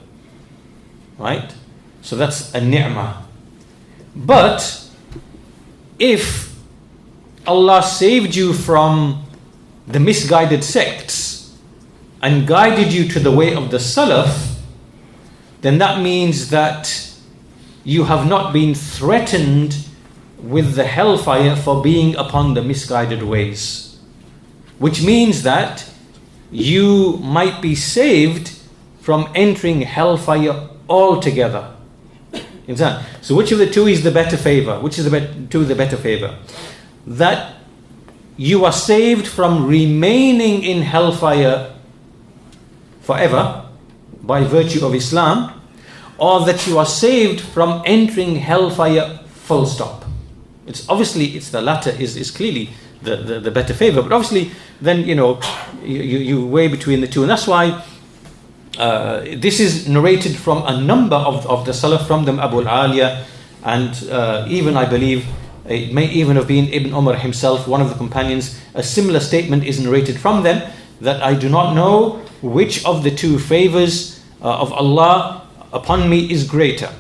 Right? So that's a ni'mah. But if Allah saved you from the misguided sects, and guided you to the way of the Salaf, then that means that you have not been threatened with the hellfire for being upon the misguided ways. Which means that you might be saved from entering hellfire altogether. Understand? So which of the two is the better favor? Which is the better favor? That you are saved from remaining in hellfire forever by virtue of Islam, or that you are saved from entering hellfire full stop. It's the latter is clearly the better favor, but obviously then you weigh between the two, and that's why this is narrated from a number of the Salaf, from them Abu al-Aliya, and even I believe it may even have been Ibn Umar himself, one of the companions. A similar statement is narrated from them, that I do not know which of the two favors of Allah upon me is greater,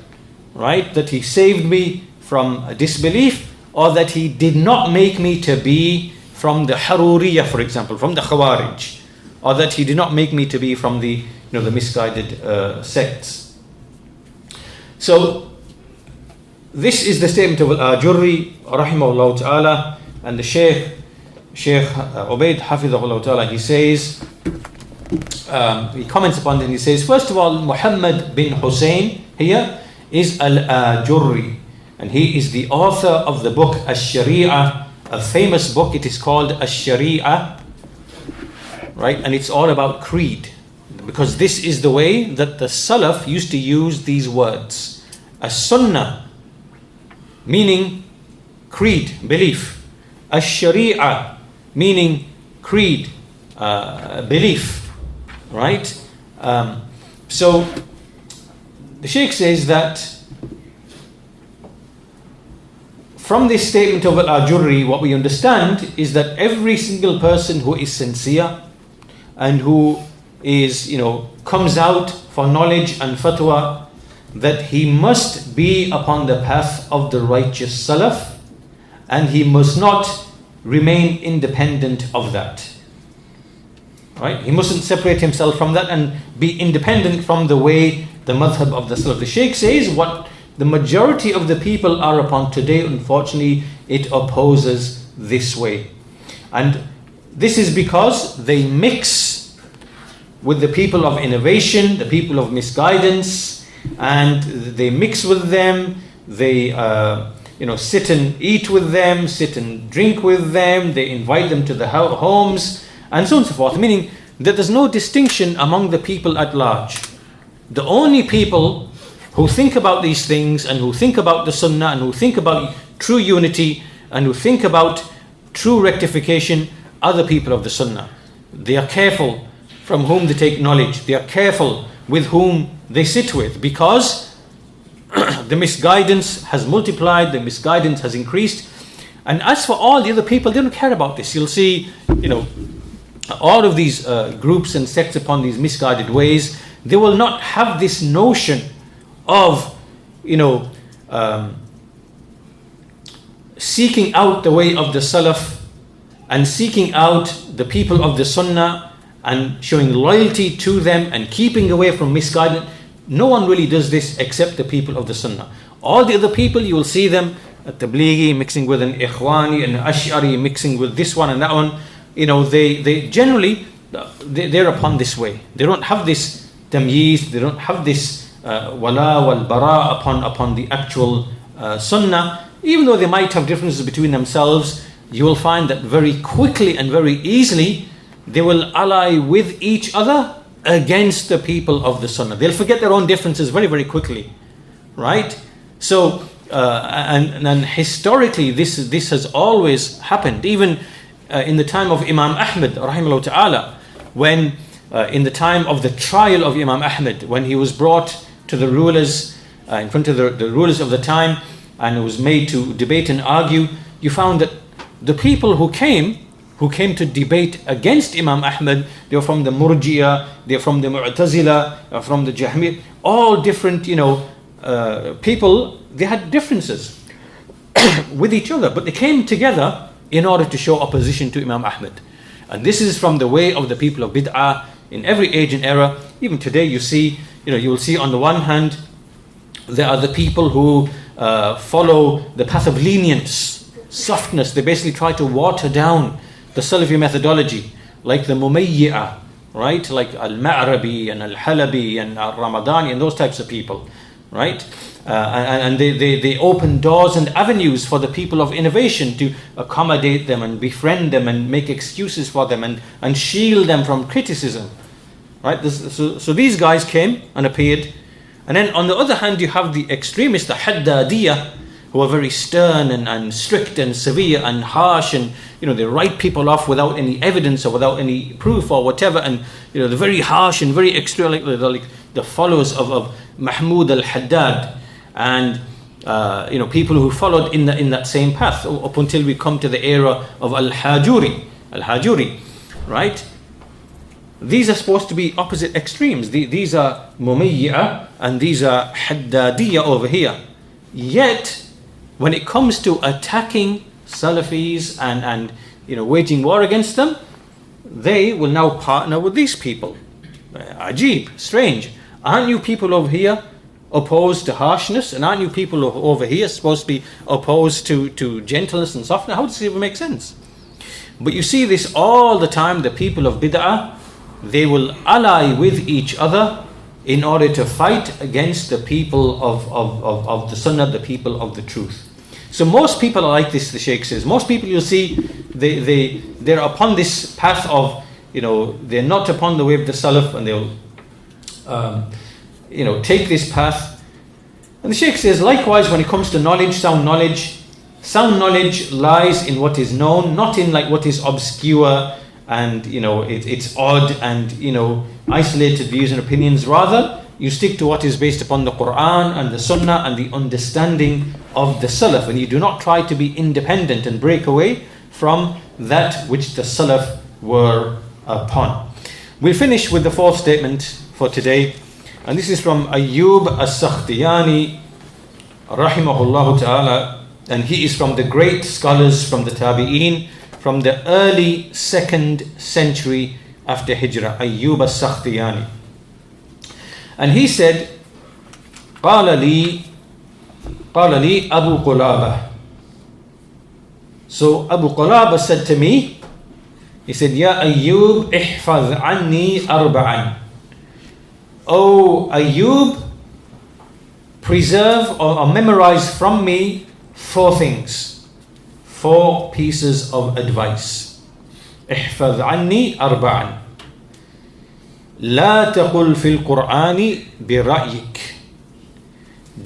right? That He saved me from disbelief, or that He did not make me to be from the Haruriyah, for example, from the Khawarij, or that He did not make me to be from the the misguided sects. So this is the statement of Al-Ajurri rahimahullah ta'ala, and the Shaykh Ubayd hafidhahullah ta'ala, he says, he comments upon it, and he says, first of all, Muhammad bin Hussein here is Al-Ajurri, and he is the author of the book Ash-Sharia, a famous book. It is called Ash-Sharia, right? And it's all about creed, because this is the way that the Salaf used to use these words. As-Sunnah, meaning creed, belief. Ash-Sharia, meaning creed, belief, right? So the Shaykh says that from this statement of Al-Ajurri, what we understand is that every single person who is sincere and who is, comes out for knowledge and fatwa, that he must be upon the path of the righteous Salaf, and he must not remain independent of that. Right? He mustn't separate himself from that and be independent from the way, the madhab of the Salaf. The Shaykh says what the majority of the people are upon today, unfortunately, it opposes this way. And this is because they mix with the people of innovation, the people of misguidance, and they mix with them, they sit and eat with them, sit and drink with them, they invite them to the homes, and so on and so forth, meaning that there's no distinction among the people at large. The only people who think about these things, and who think about the Sunnah, and who think about true unity, and who think about true rectification, are the people of the Sunnah. They are careful from whom they take knowledge. They are careful with whom they sit with, because the misguidance has multiplied, the misguidance has increased. And as for all the other people, they don't care about this. You'll see, all of these groups and sects upon these misguided ways, they will not have this notion of, seeking out the way of the Salaf and seeking out the people of the Sunnah and showing loyalty to them and keeping away from misguidance. No one really does this except the people of the Sunnah. All the other people, you will see them at Tablighi mixing with an Ikhwani, and Ash'ari mixing with this one and that one. They generally, they're upon this way. They don't have this tamyiz, they don't have this wala wal bara upon the actual Sunnah. Even though they might have differences between themselves, you will find that very quickly and very easily they will ally with each other against the people of the Sunnah. They'll forget their own differences very, very quickly, right? So, and historically, this has always happened. Even in the time of Imam Ahmad, rahimahullah ta'ala, when in the time of the trial of Imam Ahmad, when he was brought to the rulers, in front of the rulers of the time, and was made to debate and argue, you found that the people who came to debate against Imam Ahmad, they were from the Murji'ah, they're from the Mu'tazila, from the Jahmi, all different, people. They had differences with each other, but they came together in order to show opposition to Imam Ahmad. And this is from the way of the people of Bid'ah. in every age and era. Even today you will see on the one hand, there are the people who follow the path of lenience, softness. They basically try to water down the Salafi methodology, like the Mumayyi'ah, right? Like Al-Ma'rabi and Al-Halabi and Al-Ramadani and those types of people, right? And they open doors and avenues for the people of innovation to accommodate them and befriend them and make excuses for them and shield them from criticism, right? So these guys came and appeared. And then on the other hand, you have the extremists, the Haddadiyah, who are very stern and strict and severe and harsh, and they write people off without any evidence or without any proof or whatever, and they're very harsh and very extreme, like the followers of Mahmud al-Haddad, and people who followed in that same path up until we come to the era of al-Hajuri, right? These are supposed to be opposite extremes. These are Mumayyi'ah and these are Haddadiyah over here. Yet, when it comes to attacking Salafis and waging war against them, they will now partner with these people. Ajib, strange. Aren't you people over here opposed to harshness? And aren't you people over here supposed to be opposed to gentleness and softness? How does this even make sense? But you see this all the time. The people of bid'ah, they will ally with each other in order to fight against the people of the sunnah, the people of the truth. So most people are like this, the Shaykh says. Most people you'll see, they're upon this path of, they're not upon the way of the Salaf, and they'll take this path. And the Shaykh says, likewise, when it comes to knowledge, sound knowledge lies in what is known, not in like what is obscure and it's odd and isolated views and opinions. Rather, you stick to what is based upon the Quran and the Sunnah and the understanding of the Salaf, and you do not try to be independent and break away from that which the Salaf were upon. We'll finish with the fourth statement for today, and this is from Ayyub as-Sakhtiyani rahimahullah ta'ala, and he is from the great scholars from the Tabi'een, from the early 2nd century after Hijrah, Ayyub as-Sakhtiyani. And he said, قال لي Abu Qulaba. So Abu Qulaba said to me, he said, Ya Ayyub, ihfaz anni arba'an. O Ayyub, preserve or memorize from me 4 things, 4 pieces of advice. احفظ عني أربعا. لا تقل في القرآن برأيك.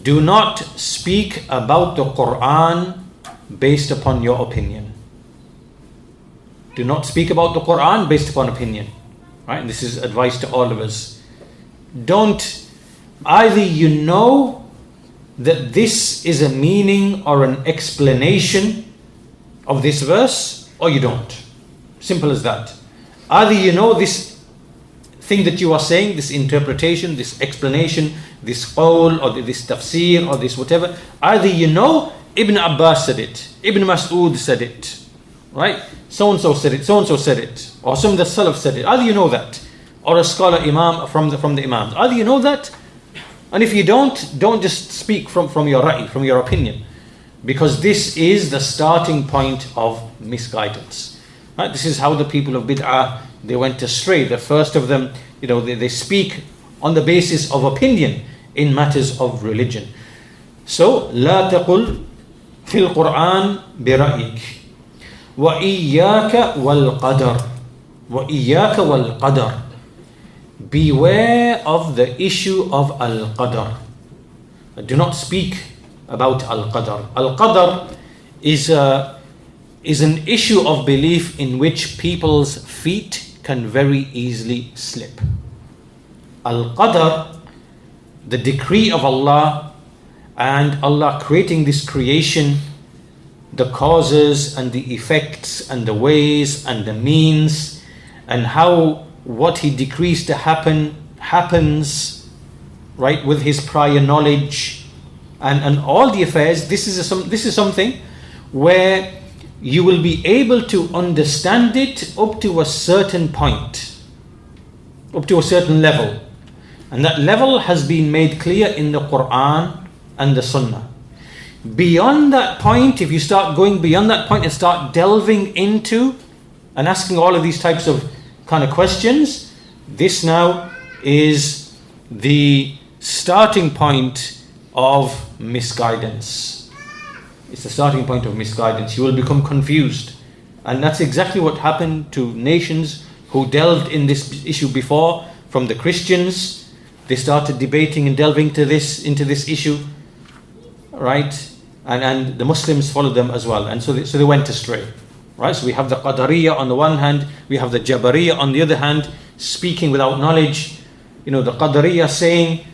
Do not speak about the Quran based upon your opinion. Do not speak about the Quran based upon opinion. Right? And this is advice to all of us. Don't, either you know that this is a meaning or an explanation of this verse, or you don't. Simple as that. Either you know this thing that you are saying, this interpretation, this explanation, this qawl or this tafsir or this whatever, either you know Ibn Abbas said it, Ibn Mas'ud said it, right? So-and-so said it, so-and-so said it, or some of the Salaf said it. Either you know that, or a scholar imam from the imams. Either you know that, and if you don't just speak from your ra'i, from your opinion, because this is the starting point of misguidance. Right? This is how the people of bid'ah, they went astray. The first of them, they speak on the basis of opinion in matters of religion. So, لا تقل في القرآن برأيك وإياك والقدر. وإياك والقدر. Beware of the issue of al-qadar. Do not speak about al-qadar. Al-qadar is an issue of belief in which people's feet can very easily slip. Al-qadar, the decree of Allah, and Allah creating this creation, the causes and the effects and the ways and the means, and how what He decrees to happen happens, right, with His prior knowledge, and all the affairs. This is something where you will be able to understand it up to a certain point. up to a certain level. And that level has been made clear in the Quran and the Sunnah. Beyond that point, if you start going beyond that point and start delving into and asking all of these types of kind of questions, this now is the starting point of misguidance. It's the starting point of misguidance. You will become confused. And that's exactly what happened to nations who delved in this issue before. From the Christians, they started debating and delving into this issue, right? And the Muslims followed them as well. And so they went astray, right? So we have the Qadariyya on the one hand, we have the Jabariyya on the other hand, speaking without knowledge. The Qadariyya saying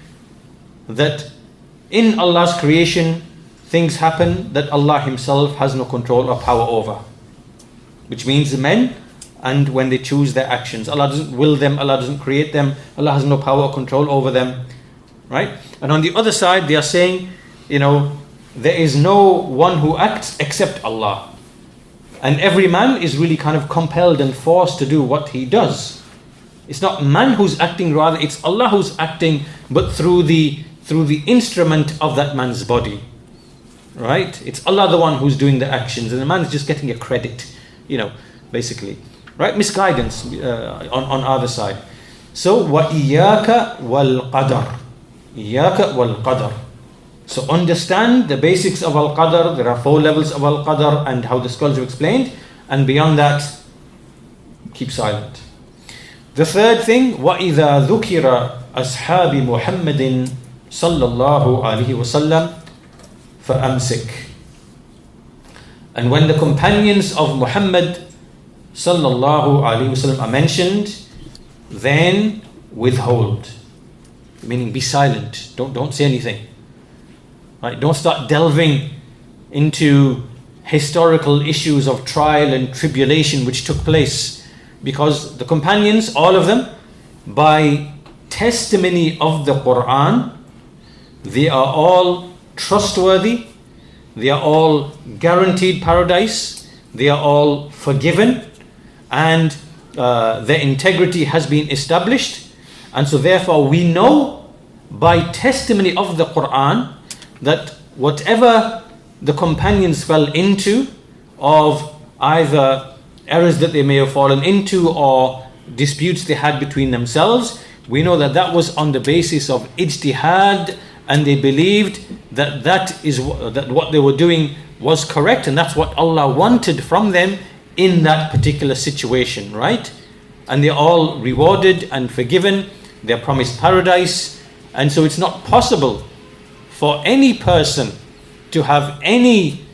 that in Allah's creation, things happen that Allah Himself has no control or power over. Which means the men, and when they choose their actions. Allah doesn't will them, Allah doesn't create them, Allah has no power or control over them. Right? And on the other side, they are saying, there is no one who acts except Allah. And every man is really kind of compelled and forced to do what he does. It's not man who's acting, rather it's Allah who's acting, but through the instrument of that man's body. Right? It's Allah the one who's doing the actions, and the man is just getting a credit, basically. Right? Misguidance on either side. So, وَإِيَّاكَ وَالْقَدَرِ. إِيَّاكَ وَالْقَدَرِ. So understand the basics of Al-Qadr. There are 4 levels of Al-Qadr and how the scholars have explained. And beyond that, keep silent. The third thing, وَإِذَا ذُكِرَ أَصْحَابِ مُحَمَّدٍ صَلَّى اللَّهُ عَلَيْهِ وَسَلَّمَ فَأَمْسِكْ. And when the companions of Muhammad sallallahu alaihi wasallam are mentioned, then withhold. Meaning be silent. Don't say anything. Right? Don't start delving into historical issues of trial and tribulation which took place, because the companions, all of them, by testimony of the Quran, they are all trustworthy, they are all guaranteed paradise, they are all forgiven, and their integrity has been established. And so therefore we know by testimony of the Quran that whatever the companions fell into of either errors that they may have fallen into or disputes they had between themselves, we know that that was on the basis of ijtihad, and they believed that that what they were doing was correct, and that's what Allah wanted from them in that particular situation, right? And they're all rewarded and forgiven, they're promised paradise. And so it's not possible for any person to have any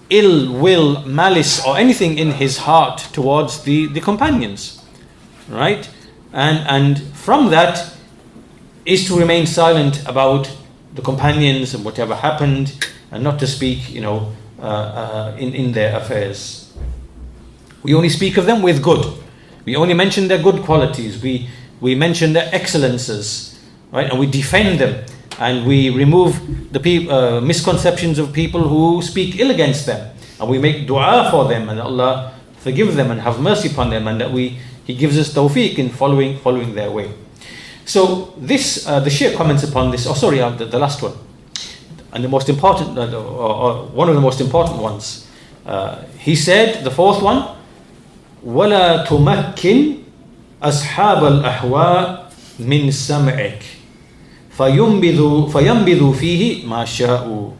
ill will, malice or anything in his heart towards the companions, right? And from that is to remain silent about the companions and whatever happened, and not to speak, in their affairs. We only speak of them with good. We only mention their good qualities. We mention their excellences, right? And we defend them, and we remove the misconceptions of people who speak ill against them, and we make dua for them, and Allah forgive them and have mercy upon them, and that He gives us tawfiq in following their way. So this, the Shaykh comments upon this. The last one, and the most important, or one of the most important ones. He said, the fourth one, وَلَا تُمَكِّنْ أَصْحَابَ الْأَحْوَاءِ مِنْ سَمْعِكَ فَيَنْبِذُوا فِيهِ مَا شَاءُوا.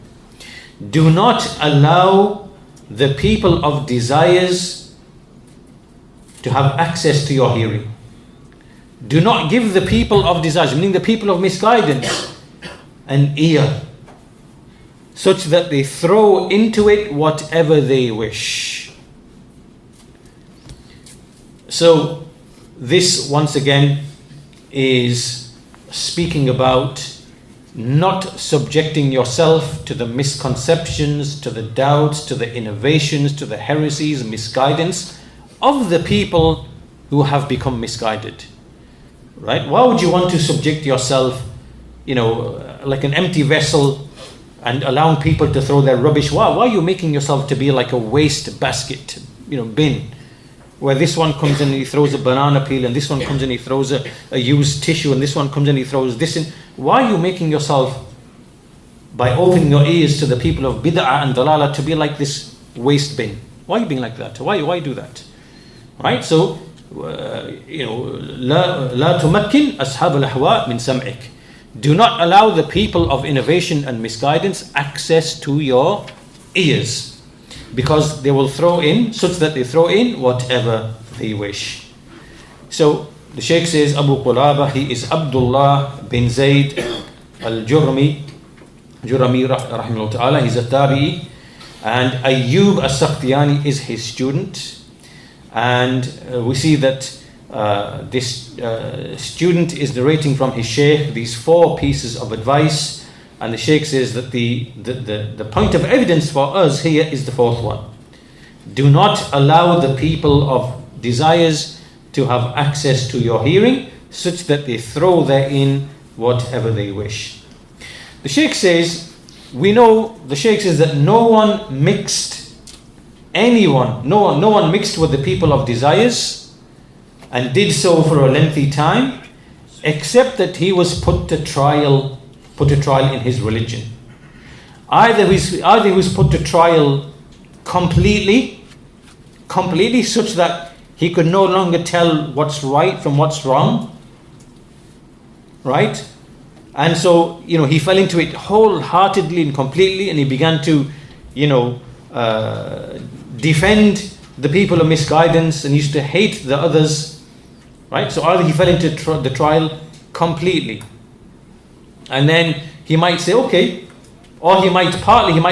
Do not allow the people of desires to have access to your hearing. Do not give the people of desires, meaning the people of misguidance, an ear, such that they throw into it whatever they wish. So this once again is speaking about not subjecting yourself to the misconceptions, to the doubts, to the innovations, to the heresies, misguidance of the people who have become misguided. Right? Why would you want to subject yourself, like an empty vessel, and allowing people to throw their rubbish? Why are you making yourself to be like a waste basket, bin, where this one comes in and he throws a banana peel, and this one comes in and he throws a used tissue, and this one comes in and he throws this in. Why are you making yourself, by opening your ears to the people of bid'ah and dalala, to be like this waste bin? Why are you being like that? Why do that? Right? So, لا تمكن أصحاب الأهواء من سمعك. Do not allow the people of innovation and misguidance access to your ears, because they will throw in, such that they throw in whatever they wish. So the Shaykh says, Abu Qulaba, he is Abdullah bin Zayd Al Jurami rahimahullah ta'ala. He's a tabi'i, and Ayyub as-Sakhtiyani is his student. And we see that this student is narrating from his Shaykh these 4 pieces of advice, and the Shaykh says that the point of evidence for us here is the 4th one. Do not allow the people of desires to have access to your hearing, such that they throw therein whatever they wish. The Shaykh says, the Shaykh says that no one mixed with the people of desires, and did so for a lengthy time, except that he was put to trial in his religion. Either he was put to trial completely, such that he could no longer tell what's right from what's wrong, right? And so, he fell into it wholeheartedly and completely, and he began to, defend the people of misguidance and used to hate the others, right? So either he fell into the trial completely, and then he might say, okay, or he might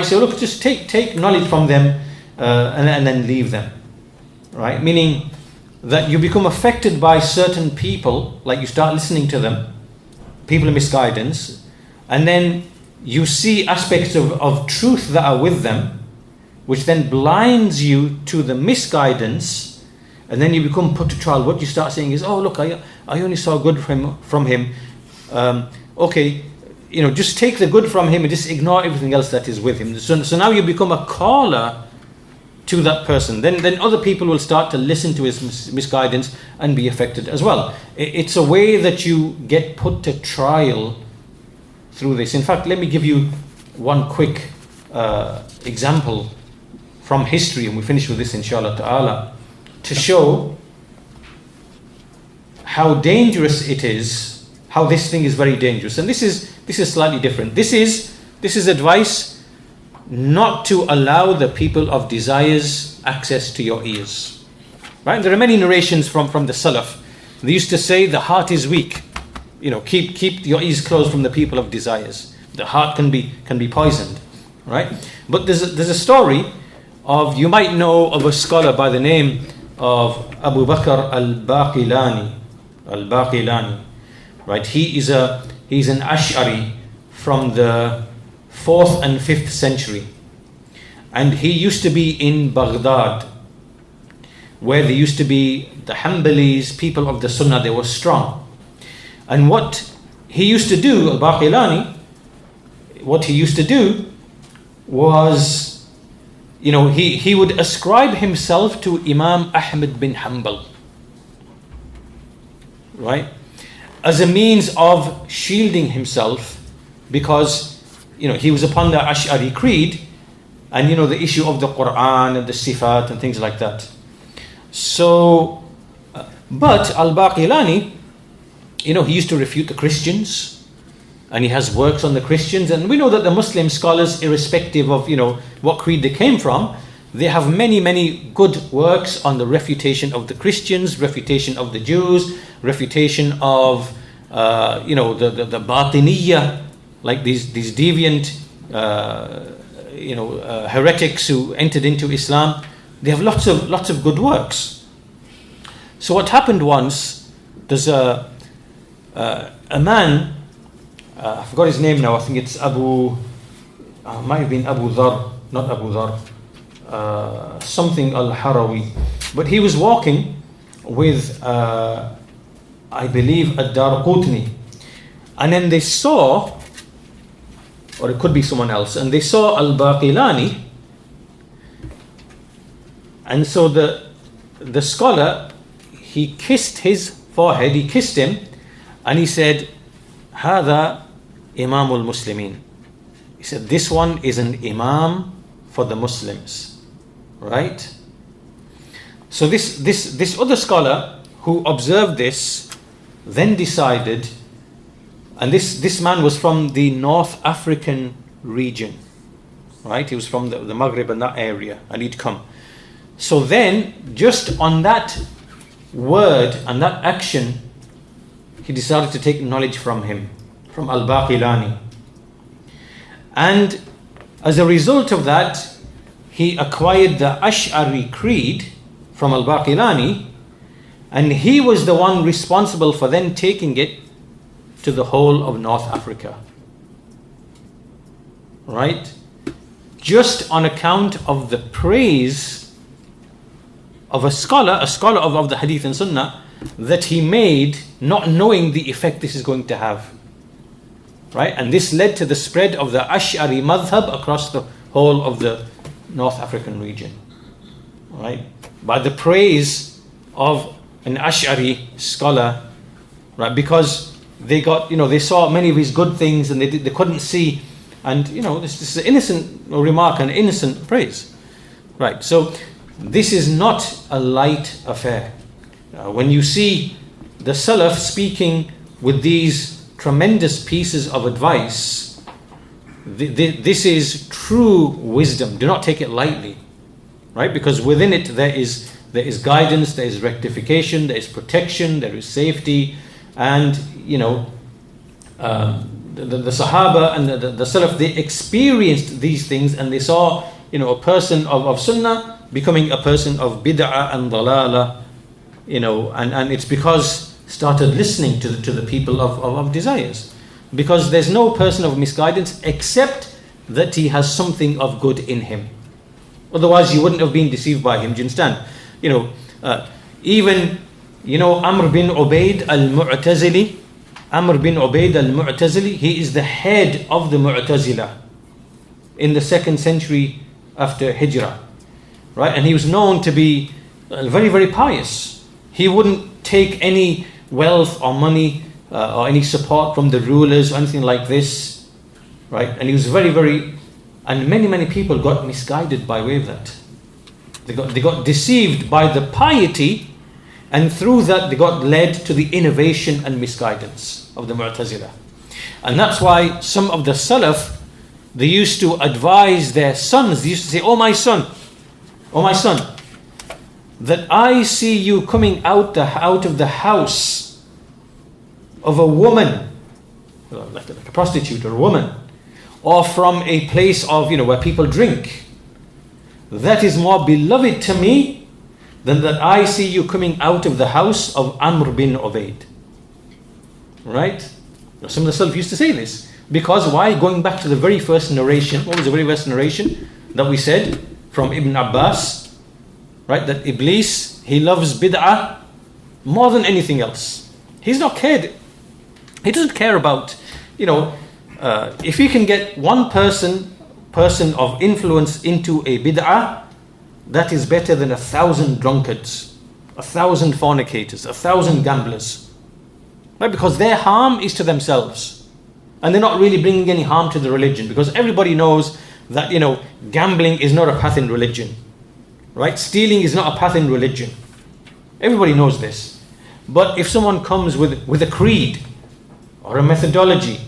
say, look, just take knowledge from them and then leave them, right? Meaning that you become affected by certain people, like you start listening to them, people of misguidance, and then you see aspects of truth that are with them, which then blinds you to the misguidance, and then you become put to trial. What you start saying is, oh look, I only saw good from him. Okay, just take the good from him and just ignore everything else that is with him. So now you become a caller to that person. Then other people will start to listen to his misguidance and be affected as well. It's a way that you get put to trial through this. In fact, let me give you one quick example from history, and we finish with this inshallah ta'ala, to show how dangerous it is, how this thing is very dangerous. And this is slightly different. This is advice not to allow the people of desires access to your ears. Right? There are many narrations from the Salaf. They used to say the heart is weak. Keep your ears closed from the people of desires. The heart can be poisoned. Right? But there's a story of, you might know of a scholar by the name of Abu Bakr al-Baqilani. Right? He's an Ash'ari from the 4th and 5th century, and he used to be in Baghdad, where there used to be the Hanbalis, people of the Sunnah. They were strong, and what he used to do, al-Baqilani, was, he would ascribe himself to Imam Ahmad bin Hanbal, right, as a means of shielding himself, because he was upon the Ash'ari creed, and the issue of the Quran and the Sifat and things like that. So, but al-Baqilani, he used to refute the Christians, and he has works on the Christians. And we know that the Muslim scholars, irrespective of what creed they came from, they have many, many good works on the refutation of the Christians, refutation of the Jews, refutation of the Batiniyya, like these deviant heretics who entered into Islam. They have lots of good works. So what happened once, there's a man, I forgot his name now, I think it's might have been Abu Dhar, not Abu Dhar, something Al-Harawi, but he was walking with I believe Ad-Darqutni, and then they saw, or it could be someone else, and they saw al-Baqilani, and so the scholar, he kissed his forehead, he kissed him, and he said, هذا إمام المسلمين. He said, this one is an imam for the Muslims. Right? So this other scholar who observed this then decided, and this man was from the North African region, right? He was from the Maghreb and that area, and he'd come. So then, just on that word and that action, he decided to take knowledge from him, from Al-Baqilani. And as a result of that, he acquired the Ash'ari creed from Al-Baqilani, and he was the one responsible for then taking it to the whole of North Africa. Right? Just on account of the praise of a scholar of the Hadith and Sunnah that he made, not knowing the effect this is going to have. Right? And this led to the spread of the Ash'ari madhab across the whole of the North African region. Right? By the praise of an Ash'ari scholar, right? Because they got, they saw many of his good things and they couldn't see, and this is an innocent remark, an innocent praise. Right? So this is not a light affair. When you see the Salaf speaking with these tremendous pieces of advice, this is true wisdom. Do not take it lightly, right? Because within it there is guidance, there is rectification, there is protection, there is safety, and the Sahaba and the Salaf, they experienced these things, and they saw a person of Sunnah becoming a person of bid'ah and dalala, and it's because started listening to the people of desires, because there's no person of misguidance except that he has something of good in him. Otherwise you wouldn't have been deceived by him. Do you understand? Even Amr bin Ubayd Al-Mu'tazili, he is the head of the Mu'tazila in the 2nd century after Hijrah, right? And he was known to be very, very pious. He wouldn't take any wealth or money or any support from the rulers or anything like this, right? And he was very, very, and many people got misguided by way of that. They got deceived by the piety, and through that they got led to the innovation and misguidance of the Mu'tazila. And that's why some of the Salaf, they used to advise their sons. They used to say, oh my son, that I see you coming out of the house of a woman, like a prostitute or a woman, or from a place of where people drink. That is more beloved to me than that I see you coming out of the house of Amr bin Ubayd. Right? Some of the Salaf used to say this. Because why? Going back to the very first narration. What was the very first narration that we said from Ibn Abbas? Right? That Iblis, he loves bid'ah more than anything else. He's not cared. He doesn't care about, if he can get one person of influence into a bid'ah, that is better than 1,000 drunkards, 1,000 fornicators, 1,000 gamblers. Right? Because their harm is to themselves. And they're not really bringing any harm to the religion, because everybody knows that, gambling is not a path in religion. Right? Stealing is not a path in religion. Everybody knows this. But if someone comes with a creed or a methodology,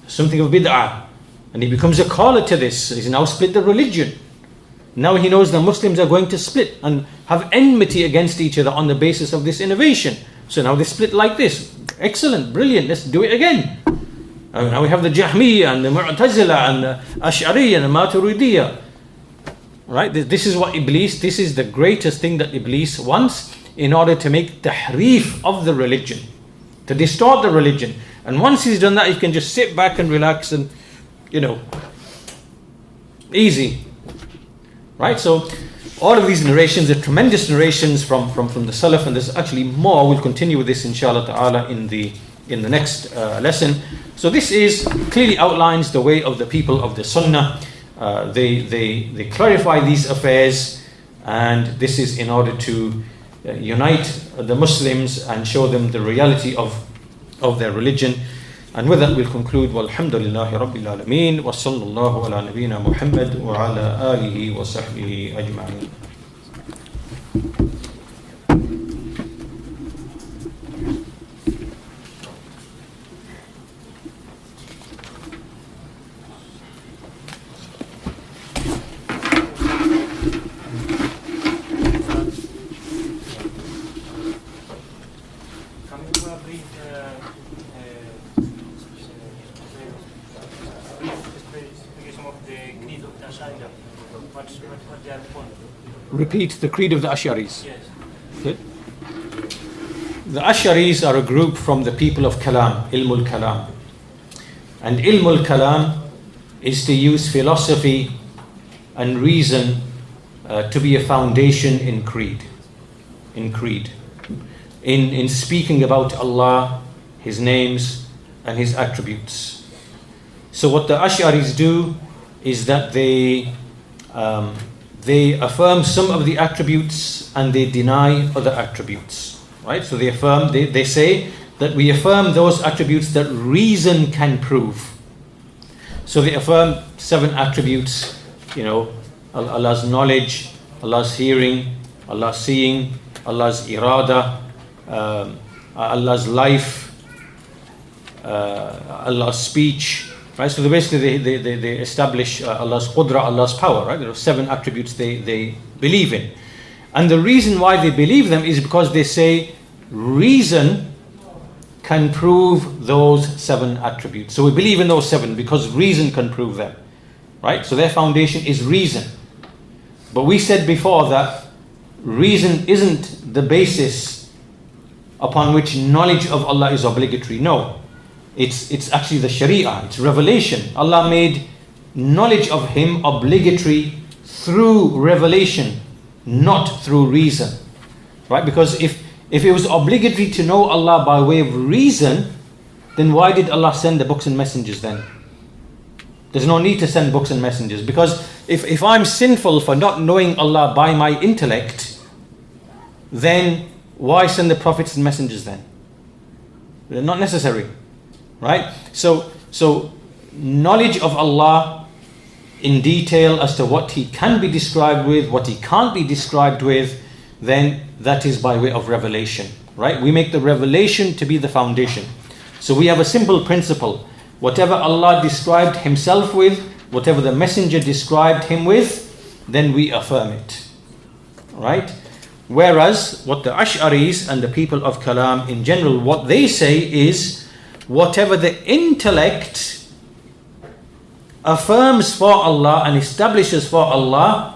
something of bid'ah, and he becomes a caller to this, he's now split the religion. Now he knows the Muslims are going to split and have enmity against each other on the basis of this innovation. So now they split like this. Excellent, brilliant, let's do it again. Now we have the Jahmiyyah and the Mu'tazila and the Ash'ari and the Maturidiyya. Right? This is what Iblis, this is the greatest thing that Iblis wants in order to make tahrif of the religion, to distort the religion. And once he's done that, he can just sit back and relax and, easy. Right? So all of these narrations are tremendous narrations from the Salaf, and there's actually more. We'll continue with this inshallah ta'ala in the next lesson. So this clearly outlines the way of the people of the Sunnah. They clarify these affairs, and this is in order to unite the Muslims and show them the reality of their religion. And with that we'll conclude. Walhamdulillahi Rabbil Alameen. Wa sallallahu ala nabiyyina Muhammad wa ala alihi wa sahbihi ajma'in. Repeat the creed of the Ash'aris. Yes. Okay. The Ash'aris are a group from the people of Kalam, Ilmul Kalam. And Ilmul Kalam is to use philosophy and reason to be a foundation in creed. In speaking about Allah, His names and His attributes. So what the Ash'aris do is that they affirm some of the attributes and they deny other attributes, right? So they say that we affirm those attributes that reason can prove. So they affirm 7 attributes, Allah's knowledge, Allah's hearing, Allah's seeing, Allah's irada, Allah's life, Allah's speech. Right, so basically they establish Allah's qudra, Allah's power, right? There are 7 attributes they believe in. And the reason why they believe them is because they say reason can prove those 7 attributes. So we believe in those 7 because reason can prove them, right? So their foundation is reason. But we said before that reason isn't the basis upon which knowledge of Allah is obligatory. No. It's actually the Sharia, it's revelation. Allah made knowledge of Him obligatory through revelation, not through reason. Right? Because if it was obligatory to know Allah by way of reason, then why did Allah send the books and messengers then? There's no need to send books and messengers. Because if I'm sinful for not knowing Allah by my intellect, then why send the prophets and messengers then? They're not necessary. Right? So knowledge of Allah in detail as to what He can be described with, what He can't be described with, then that is by way of revelation. Right? We make the revelation to be the foundation. So we have a simple principle. Whatever Allah described Himself with, whatever the messenger described Him with, then we affirm it. Right? Whereas what the Ash'aris and the people of Kalam in general, what they say is, whatever the intellect affirms for Allah and establishes for Allah,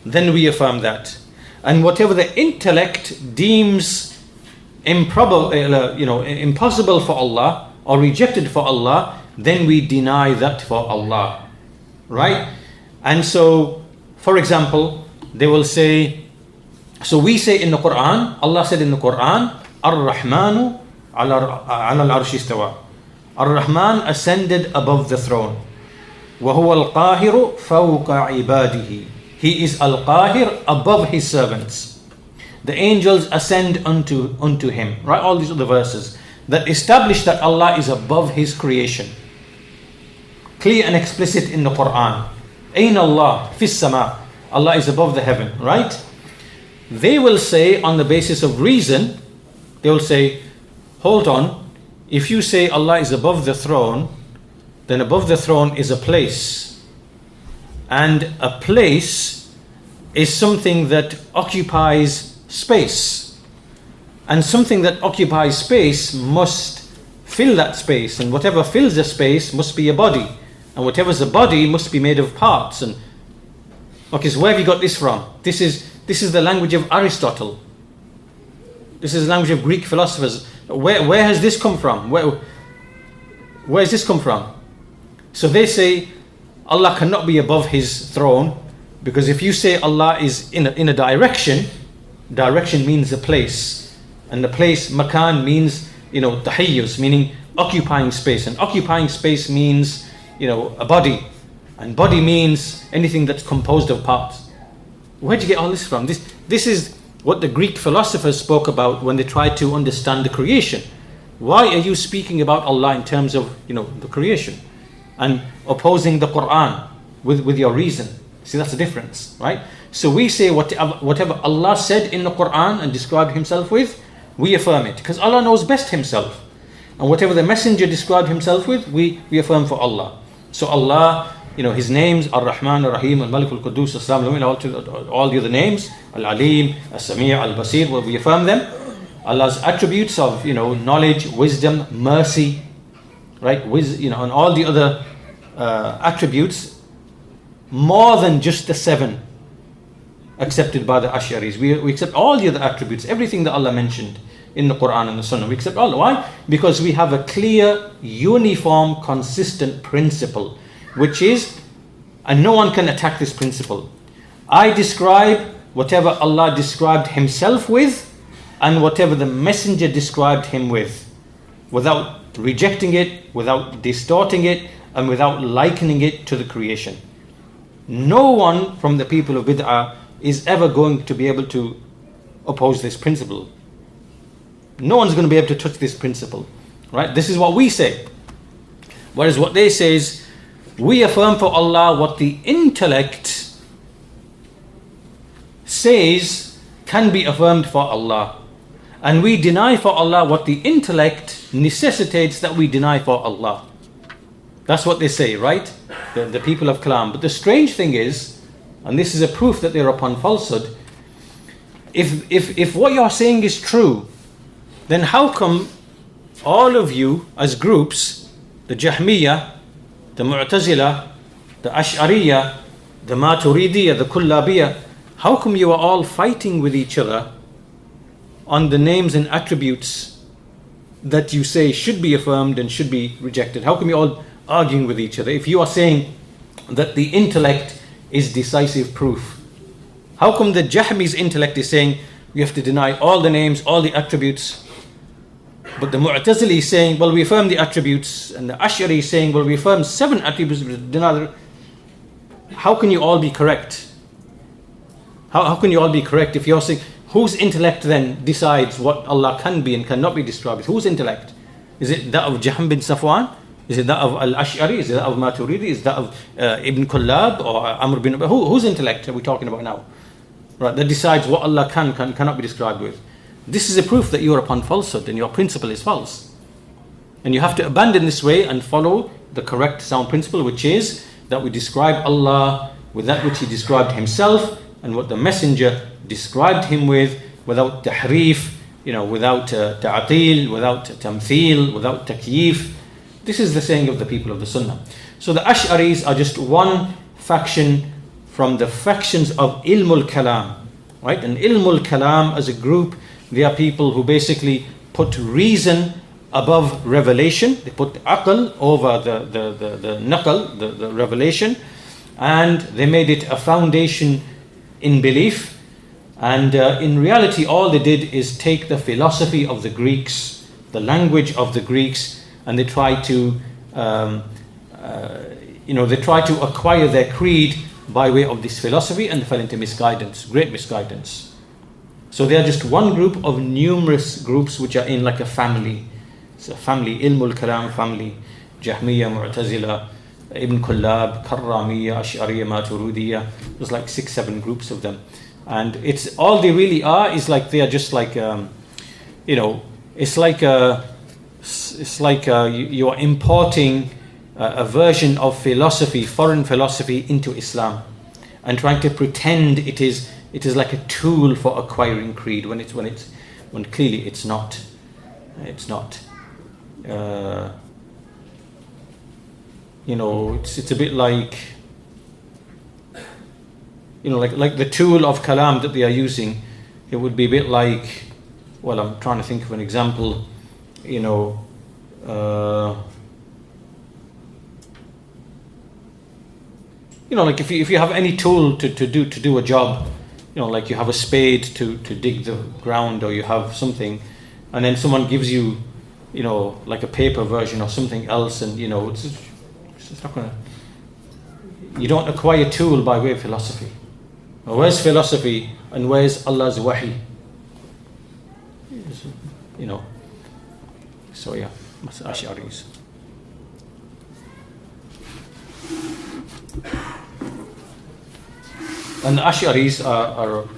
then we affirm that. And whatever the intellect deems impossible for Allah or rejected for Allah, then we deny that for Allah. Right? And so, for example, they will say, so we say in the Quran, Allah said in the Quran, Ar-Rahmanu ala al-arsh istawa. Ar-Rahman ascended above the throne. وَهُوَ الْقَاهِرُ فَوْقَ عِبَادِهِ. He is Al-Qahir, above His servants. The angels ascend unto Him. Right? All these other verses that establish that Allah is above His creation. Clear and explicit in the Quran. Ayn Allah fis sama. Allah is above the heaven. Right? They will say on the basis of reason, they will say, hold on, if you say Allah is above the throne, then above the throne is a place. And a place is something that occupies space. And something that occupies space must fill that space. And whatever fills the space must be a body. And whatever's a body must be made of parts. And okay, so where have you got this from? This is the language of Aristotle. This is the language of Greek philosophers. Where has this come from? Where has this come from? So they say Allah cannot be above His throne, because if you say Allah is in a direction means a place, and the place makan means tahayyuz, meaning occupying space, and occupying space means a body, and body means anything that's composed of parts. Where'd you get all this from? This is what the Greek philosophers spoke about when they tried to understand the creation. Why are you speaking about Allah in terms of, the creation, and opposing the Quran with your reason? See, that's the difference, right? So we say whatever Allah said in the Quran and described Himself with, we affirm it, because Allah knows best Himself. And whatever the Messenger described Himself with, we affirm for Allah. So Allah, His names, Ar-Rahman, Ar-Rahim, Al-Malik, Al-Qudus, As-Salam, all the other names, Al-Alim, As-Sami', Al-Basir, we affirm them. Allah's attributes of, knowledge, wisdom, mercy, right? And all the other attributes, more than just the 7 accepted by the Ash'aris. We accept all the other attributes, everything that Allah mentioned in the Quran and the Sunnah. We accept all. Why? Because we have a clear, uniform, consistent principle, which is, and no one can attack this principle. I describe whatever Allah described Himself with, and whatever the Messenger described Him with, without rejecting it, without distorting it, and without likening it to the creation. No one from the people of bid'ah is ever going to be able to oppose this principle. No one's going to be able to touch this principle, right? This is what we say. Whereas what they say is, we affirm for Allah what the intellect says can be affirmed for Allah. And we deny for Allah what the intellect necessitates that we deny for Allah. That's what they say, right? The people of Kalam. But the strange thing is, and this is a proof that they're upon falsehood, if what you're saying is true, then how come all of you as groups, the Jahmiyyah, the Mu'tazila, the Ash'ariyah, the Maturidiyah, the Kullabiyah, how come you are all fighting with each other on the names and attributes that you say should be affirmed and should be rejected? How come you're all arguing with each other if you are saying that the intellect is decisive proof? How come the Jahmi's intellect is saying we have to deny all the names, all the attributes, but the Mu'tazili is saying, well, we affirm the attributes, and the Ash'ari is saying, well, we affirm 7 attributes, but deny the... How can you all be correct? How can you all be correct if you're saying, whose intellect then decides what Allah can be and cannot be described? Whose intellect? Is it that of Jahm bin Safwan? Is it that of Al-Ash'ari? Is it that of Maturidi? Is it that of Ibn Kullab or Amr bin... Whose intellect are we talking about now? Right, that decides what Allah cannot be described with. This is a proof that you are upon falsehood and your principle is false. And you have to abandon this way and follow the correct sound principle, which is that we describe Allah with that which He described Himself and what the Messenger described Him with, without tahrif, without ta'atil, without tamthil, without takyif. This is the saying of the people of the Sunnah. So the Ash'aris are just one faction from the factions of Ilmul Kalam, right? And Ilmul Kalam as a group, they are people who basically put reason above revelation. They put aql over the naql, the revelation, and they made it a foundation in belief. And in reality, all they did is take the philosophy of the Greeks, the language of the Greeks, and they try to, they try to acquire their creed by way of this philosophy, and they fell into misguidance, great misguidance. So they are just one group of numerous groups which are in like a family. It's a family, Ilmul Kalam family, Jahmiyyah, Mu'tazila, Ibn Kullab, Karramiyya, Ash'ariyya, Maturidiyya. There's like 6-7 groups of them. And it's all they really are is like they are just like, it's like you are importing a version of philosophy, foreign philosophy, into Islam, and trying to pretend it is like a tool for acquiring creed when clearly it's not. It's not. It's a bit like, like the tool of kalam that they are using. It would be a bit like, well, I'm trying to think of an example. Like if you have any tool to do a job, like you have a spade to dig the ground, or you have something, and then someone gives you, like a paper version or something else, and it's not gonna. You don't acquire a tool by way of philosophy. Where's philosophy and where's Allah's wahi? you know. So yeah, that's Ash'aris. And the Ash'aris are a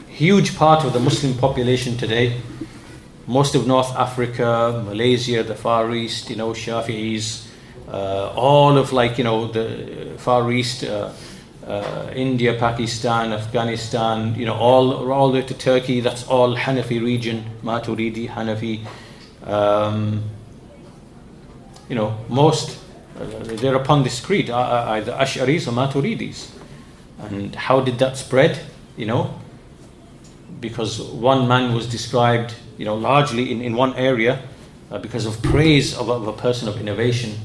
huge part of the Muslim population today. Most of North Africa, Malaysia, the Far East, Shafi'is, all of the Far East, India, Pakistan, Afghanistan, all the way to Turkey, that's all Hanafi region, Maturidi, Hanafi. Most, they're upon this creed, either Ash'aris or Maturidis. And how did that spread? Because one man was described, largely in one area, because of praise of a person of innovation,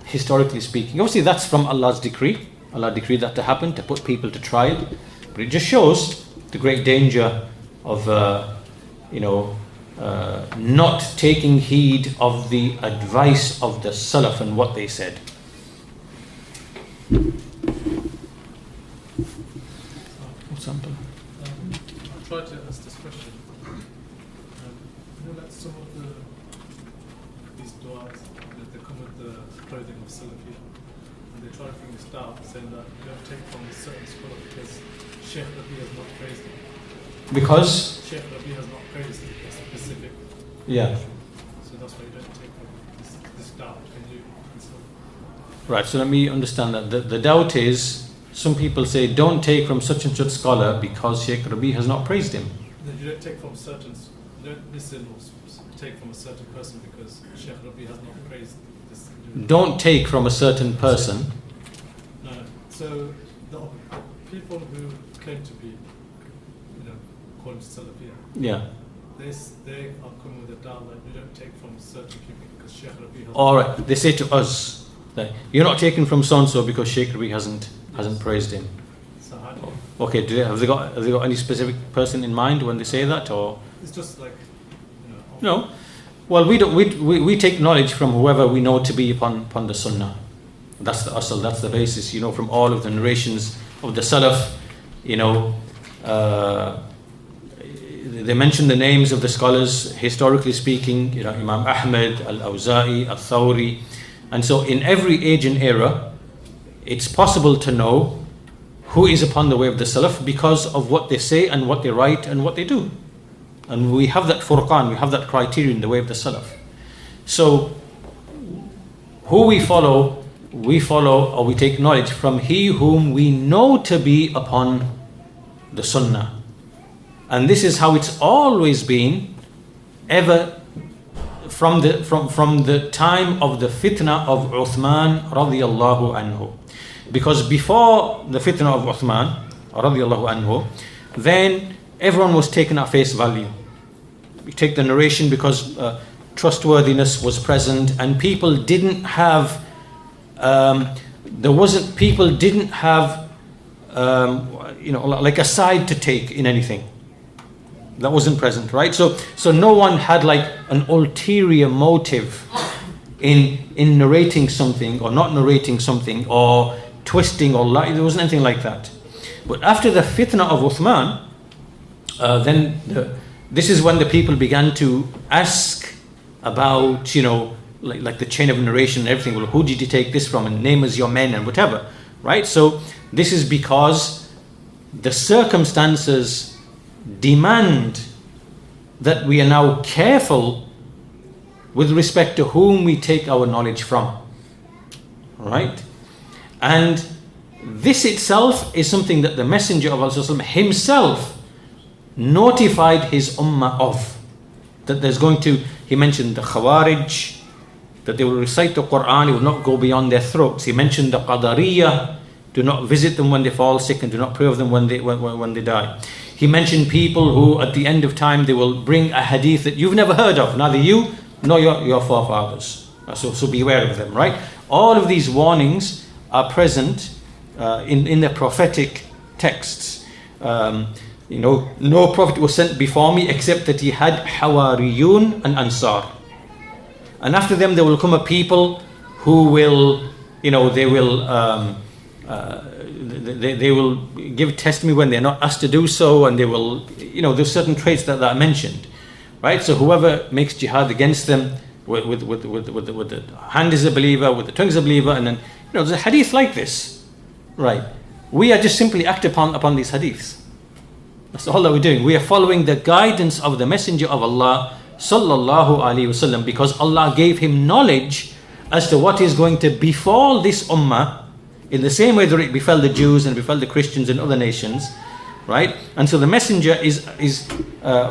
historically speaking. Obviously, that's from Allah's decree. Allah decreed that to happen, to put people to trial. But it just shows the great danger of, not taking heed of the advice of the Salaf and what they said. Example. I'll try to ask this question. Like some of these du'as, they come with the clothing of Salafiyah, and they try to bring this down, saying that you don't take from a certain scholar because Shaykh Rabi has not praised it. Because? Shaykh Rabi has not praised a specific. Yeah. So that's why you don't take from this doubt. Can you? Right, so let me understand that. The doubt is, some people say, don't take from such and such scholar because Shaykh Rabi has not praised him. You don't take from certain, you don't listen or take from a certain person because Shaykh Rabi has not praised this individual. Don't take from a certain person. No. So the people who claim to be, according to Salafiyah, Yeah. they are coming with a doubt that you don't take from certain people because Shaykh Rabi has. All right, they say to us that you're not taking from so and so because Shaykh Rabi hasn't praised him. So how do you? Okay, have they got any specific person in mind when they say that, or? It's just like, No. Well, we take knowledge from whoever we know to be upon the Sunnah. That's the asl, that's the basis. From all of the narrations of the Salaf. They mention the names of the scholars historically speaking. Imam Ahmad, Al-Awza'i, Al-Thawri, and so in every age and era, it's possible to know who is upon the way of the Salaf because of what they say and what they write and what they do. And we have that furqan, we have that criterion, the way of the Salaf. So, who we follow or we take knowledge from he whom we know to be upon the Sunnah. And this is how it's always been, ever from the time of the fitna of Uthman radiyallahu anhu. Because before the fitna of Uthman radiyallahu anhu, then everyone was taken at face value. We take the narration because trustworthiness was present and people didn't have like a side to take in anything. That wasn't present, right? So no one had like an ulterior motive in narrating something or not narrating something or twisting or lying. There wasn't anything like that. But after the fitna of Uthman, this is when the people began to ask about, like the chain of narration and everything. Well, who did you take this from? And name as your men and whatever, right? So this is because the circumstances demand that we are now careful with respect to whom we take our knowledge from, right? And this itself is something that the Messenger of Allah himself notified his ummah of, that there's going to, he mentioned the Khawarij, that they will recite the Quran, it will not go beyond their throats. He mentioned the Qadariyah, do not visit them when they fall sick and do not pray of them when they die. He mentioned people who at the end of time they will bring a hadith that you've never heard of, neither you nor your forefathers. So beware of them, right? All of these warnings are present in the prophetic texts. No prophet was sent before me except that he had Hawariyun and Ansar. And after them there will come a people who will, they will give testimony when they're not asked to do so, and they will, there's certain traits that are mentioned. right? So whoever makes jihad against them with the hand is a believer, with the tongue is a believer, and then there's a hadith like this, right? We are just simply acting upon these hadiths. That's all that we're doing. We are following the guidance of the Messenger of Allah sallallahu alaihi wasallam, because Allah gave him knowledge as to what is going to befall this ummah, in the same way that it befell the Jews and befell the Christians and other nations, right? And so the Messenger is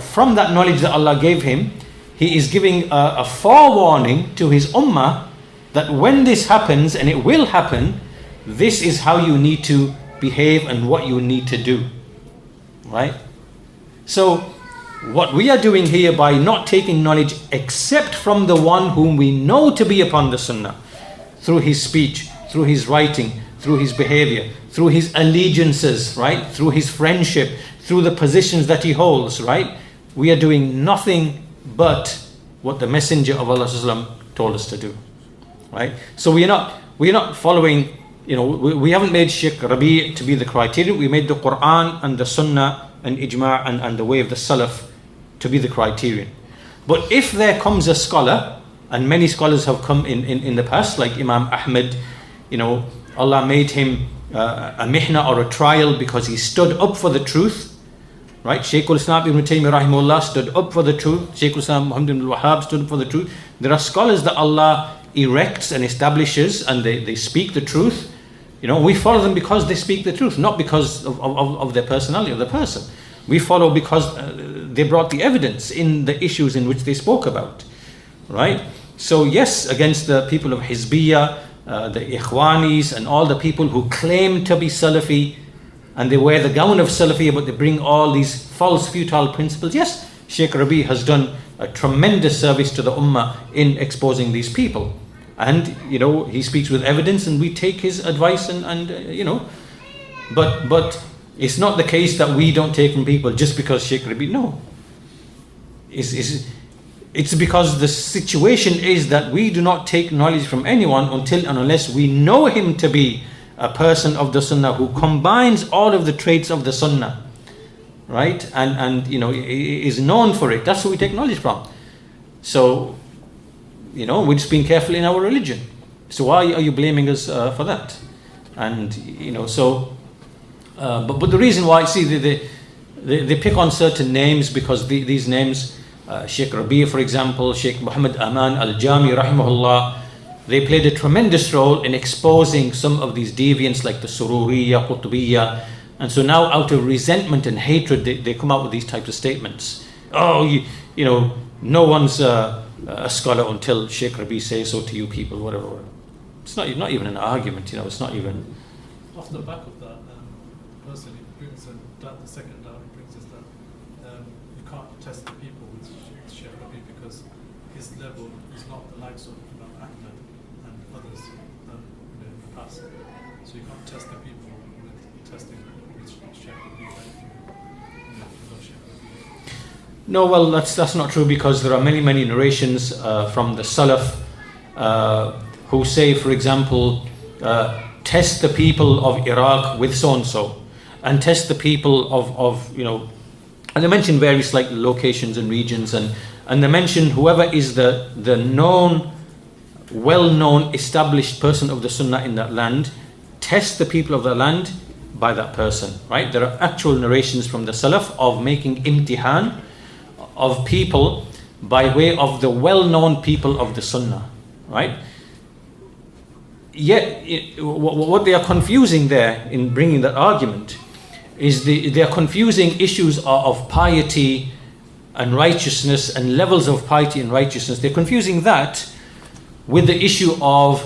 from that knowledge that Allah gave him, he is giving a forewarning to his ummah that when this happens, and it will happen, this is how you need to behave and what you need to do, right? So what we are doing here by not taking knowledge except from the one whom we know to be upon the sunnah, through his speech, through his writing, through his behavior, through his allegiances, right? Through his friendship, through the positions that he holds, right? We are doing nothing but what the Messenger of Allah told us to do, right? So we are not following, we haven't made Shaykh Rabi to be the criterion. We made the Quran and the Sunnah and Ijma' and the way of the Salaf to be the criterion. But if there comes a scholar, and many scholars have come in the past, like Imam Ahmad, Allah made him a mihna or a trial because he stood up for the truth, right? Shaykh al-Islam Ibn Taymiyyah rahimahullah stood up for the truth. Shaykh al-Islam Muhammad ibn al-Wahhab stood up for the truth. There are scholars that Allah erects and establishes, and they speak the truth. We follow them because they speak the truth, not because of their personality of the person. We follow because they brought the evidence in the issues in which they spoke about, right? So yes, against the people of Hizbiyah, the Ikhwanis and all the people who claim to be Salafi, and they wear the gown of Salafi, but they bring all these false, futile principles. Yes, Shaykh Rabi has done a tremendous service to the Ummah in exposing these people. And, he speaks with evidence, and we take his advice but it's not the case that we don't take from people just because Shaykh Rabi, no. It's because the situation is that we do not take knowledge from anyone until and unless we know him to be a person of the Sunnah who combines all of the traits of the Sunnah, right? And is known for it. That's who we take knowledge from. So, we're just being careful in our religion. So why are you blaming us for that? And but the reason why, they pick on certain names because these names, Shaykh Rabi, for example, Shaykh Muhammad Aman Al Jaabiri rahimahullah, they played a tremendous role in exposing some of these deviants like the Sururiyya, Qutbiyya, and so now out of resentment and hatred they come out with these types of statements. No one's a scholar until Shaykh Rabi says so to you people, whatever. It's not even an argument, it's not even. Off the back of that, personally, brings the second doubt brings us that you can't test the people with Shaykh Rabi because his level is not the likes of Imam Ahmad and others in the past. So you can't test the people with testing with Shaykh Rabi. No, well, that's not true, because there are many narrations from the Salaf who say, for example, test the people of Iraq with so-and-so, and test the people of and they mention various locations and regions, and they mention whoever is the known, well-known, established person of the Sunnah in that land, test the people of the land by that person, right? There are actual narrations from the Salaf of making imtihan of people by way of the well-known people of the Sunnah, right? Yet, what they are confusing there in bringing that argument is they are confusing issues of piety and righteousness and levels of piety and righteousness. They're confusing that with the issue of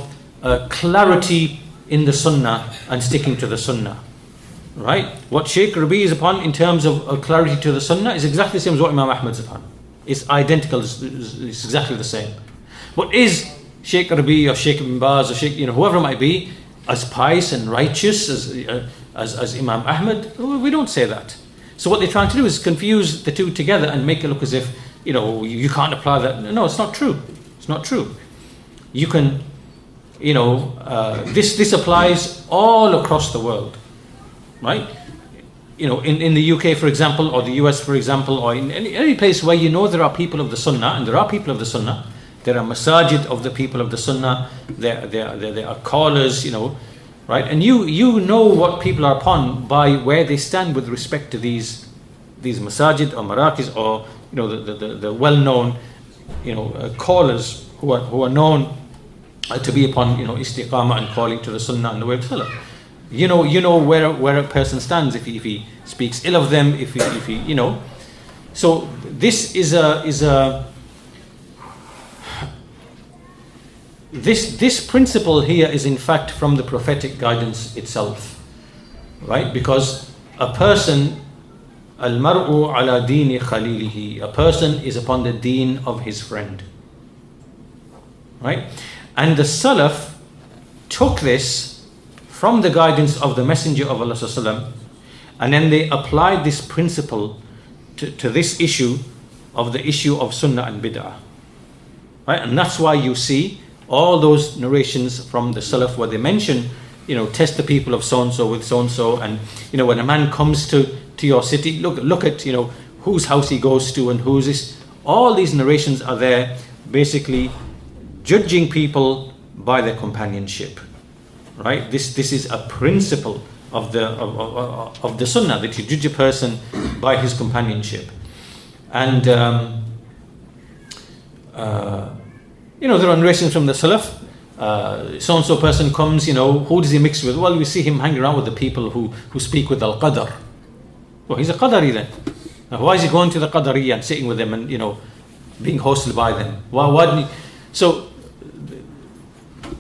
clarity in the Sunnah and sticking to the Sunnah, right? What Shaykh Rabi is upon in terms of clarity to the Sunnah is exactly the same as what Imam Ahmad is upon. It's identical, it's exactly the same. But is Shaykh Rabi or Shaykh Ibn Baz or Shaykh, whoever it might be, as pious and righteous as Imam Ahmad? We don't say that. So what they're trying to do is confuse the two together and make it look as if, you can't apply that. No, it's not true. It's not true. You can, this applies all across the world, right? in the UK, for example, or the US, for example, or in any place where there are people of the Sunnah, and there are people of the Sunnah, there are masajid of the people of the Sunnah, there are callers, right? And you know what people are upon by where they stand with respect to these masajid or marakis, or the well-known callers who are known to be upon istiqamah and calling to the Sunnah and the way of Salaf. You know where a person stands if he speaks ill of them, if he So this is this principle here is in fact from the prophetic guidance itself, right? Because a person, al-mar'u ala dini khalilihi, a person is upon the deen of his friend, right? And the Salaf took this from the guidance of the Messenger of Allah sallallahu alaihi wasallam, and then they applied this principle to this issue of Sunnah and Bid'ah, right? And that's why you see all those narrations from the Salaf where they mention, test the people of so-and-so with so-and-so, and when a man comes to your city, look at whose house he goes to and who's this. All these narrations are there basically judging people by their companionship, right? This is a principle of the Sunnah, that you judge a person by his companionship. And there are narrations from the Salaf. So-and-so person comes, who does he mix with? Well, we see him hanging around with the people who speak with Al-Qadr. Well, he's a Qadari then. Now, why is he going to the Qadariya and sitting with them and, being hosted by them? Why didn't he? So,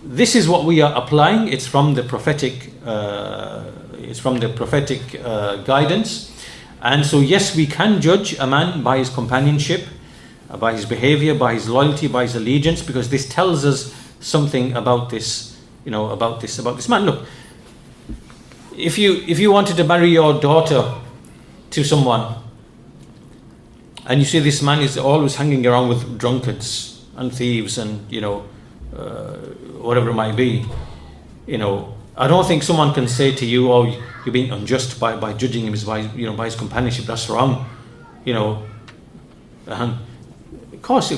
this is what we are applying. It's from the prophetic guidance. And so, yes, we can judge a man by his companionship, by his behavior, by his loyalty, by his allegiance, because this tells us something about this, about this man. Look, if you wanted to marry your daughter to someone, and you see this man is always hanging around with drunkards and thieves and whatever it might be, I don't think someone can say to you, "Oh, you're being unjust by judging him by his companionship. That's wrong." Of course you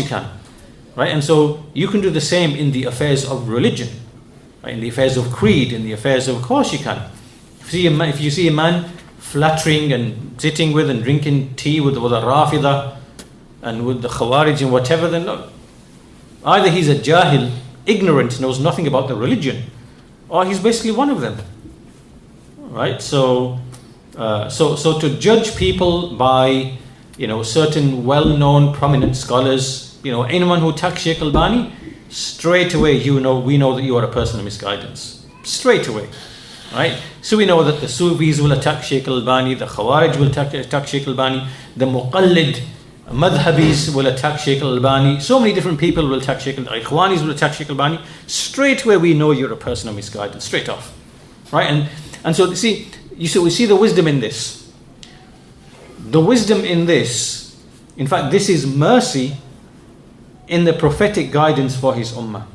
can, right? And so you can do the same in the affairs of religion, right? In the affairs of creed, in the affairs of course you can. If you see a man flattering and sitting with and drinking tea with the Rafida and with the Khawarij and whatever, then look, either he's a jahil, ignorant, knows nothing about the religion, or he's basically one of them, right? So to judge people by certain well-known prominent scholars, anyone who attacks Shaykh Albani, straight away we know that you are a person of misguidance, straight away, right? So we know that the Sufis will attack Shaykh Albani, the Khawarij will attack Shaykh Albani, the Muqallid Madhabis will attack Shaykh Albani, so many different people will attack Shaykh Albani, Ikhwanis will attack Shaykh Albani. Straight away we know you're a person of misguidance, straight off, right? And so we see the wisdom in this. The wisdom in this, in fact, this is mercy in the prophetic guidance for his ummah.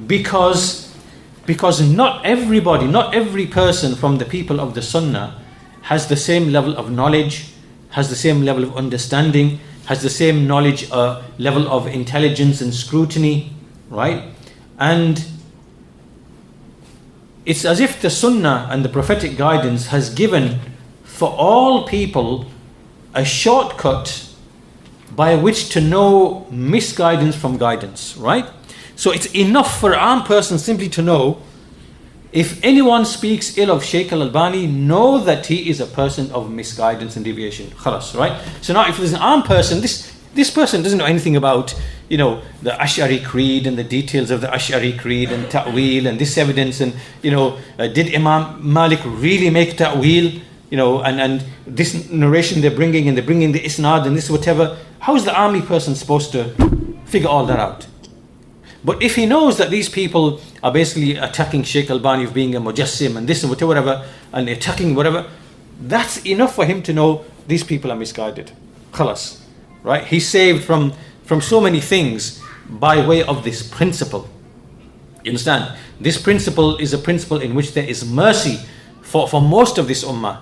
Because not every person from the people of the Sunnah has the same level of knowledge, has the same level of understanding, has the same knowledge, level of intelligence and scrutiny, right? And it's as if the Sunnah and the prophetic guidance has given for all people a shortcut by which to know misguidance from guidance, right? So it's enough for a armed person simply to know, if anyone speaks ill of Shaykh Al-Albani, know that he is a person of misguidance and deviation. Khalas, right? So now if there's an armed person, this person doesn't know anything about, the Ash'ari creed and the details of the Ash'ari creed and ta'wil and this evidence and, did Imam Malik really make ta'wil? And this narration they're bringing the isnad and this whatever. How is the army person supposed to figure all that out? But if he knows that these people are basically attacking Shaykh Albani of being a mujassim and this and whatever, and attacking whatever, that's enough for him to know these people are misguided. Khalas, right? He's saved from so many things by way of this principle. You understand? This principle is a principle in which there is mercy for most of this ummah,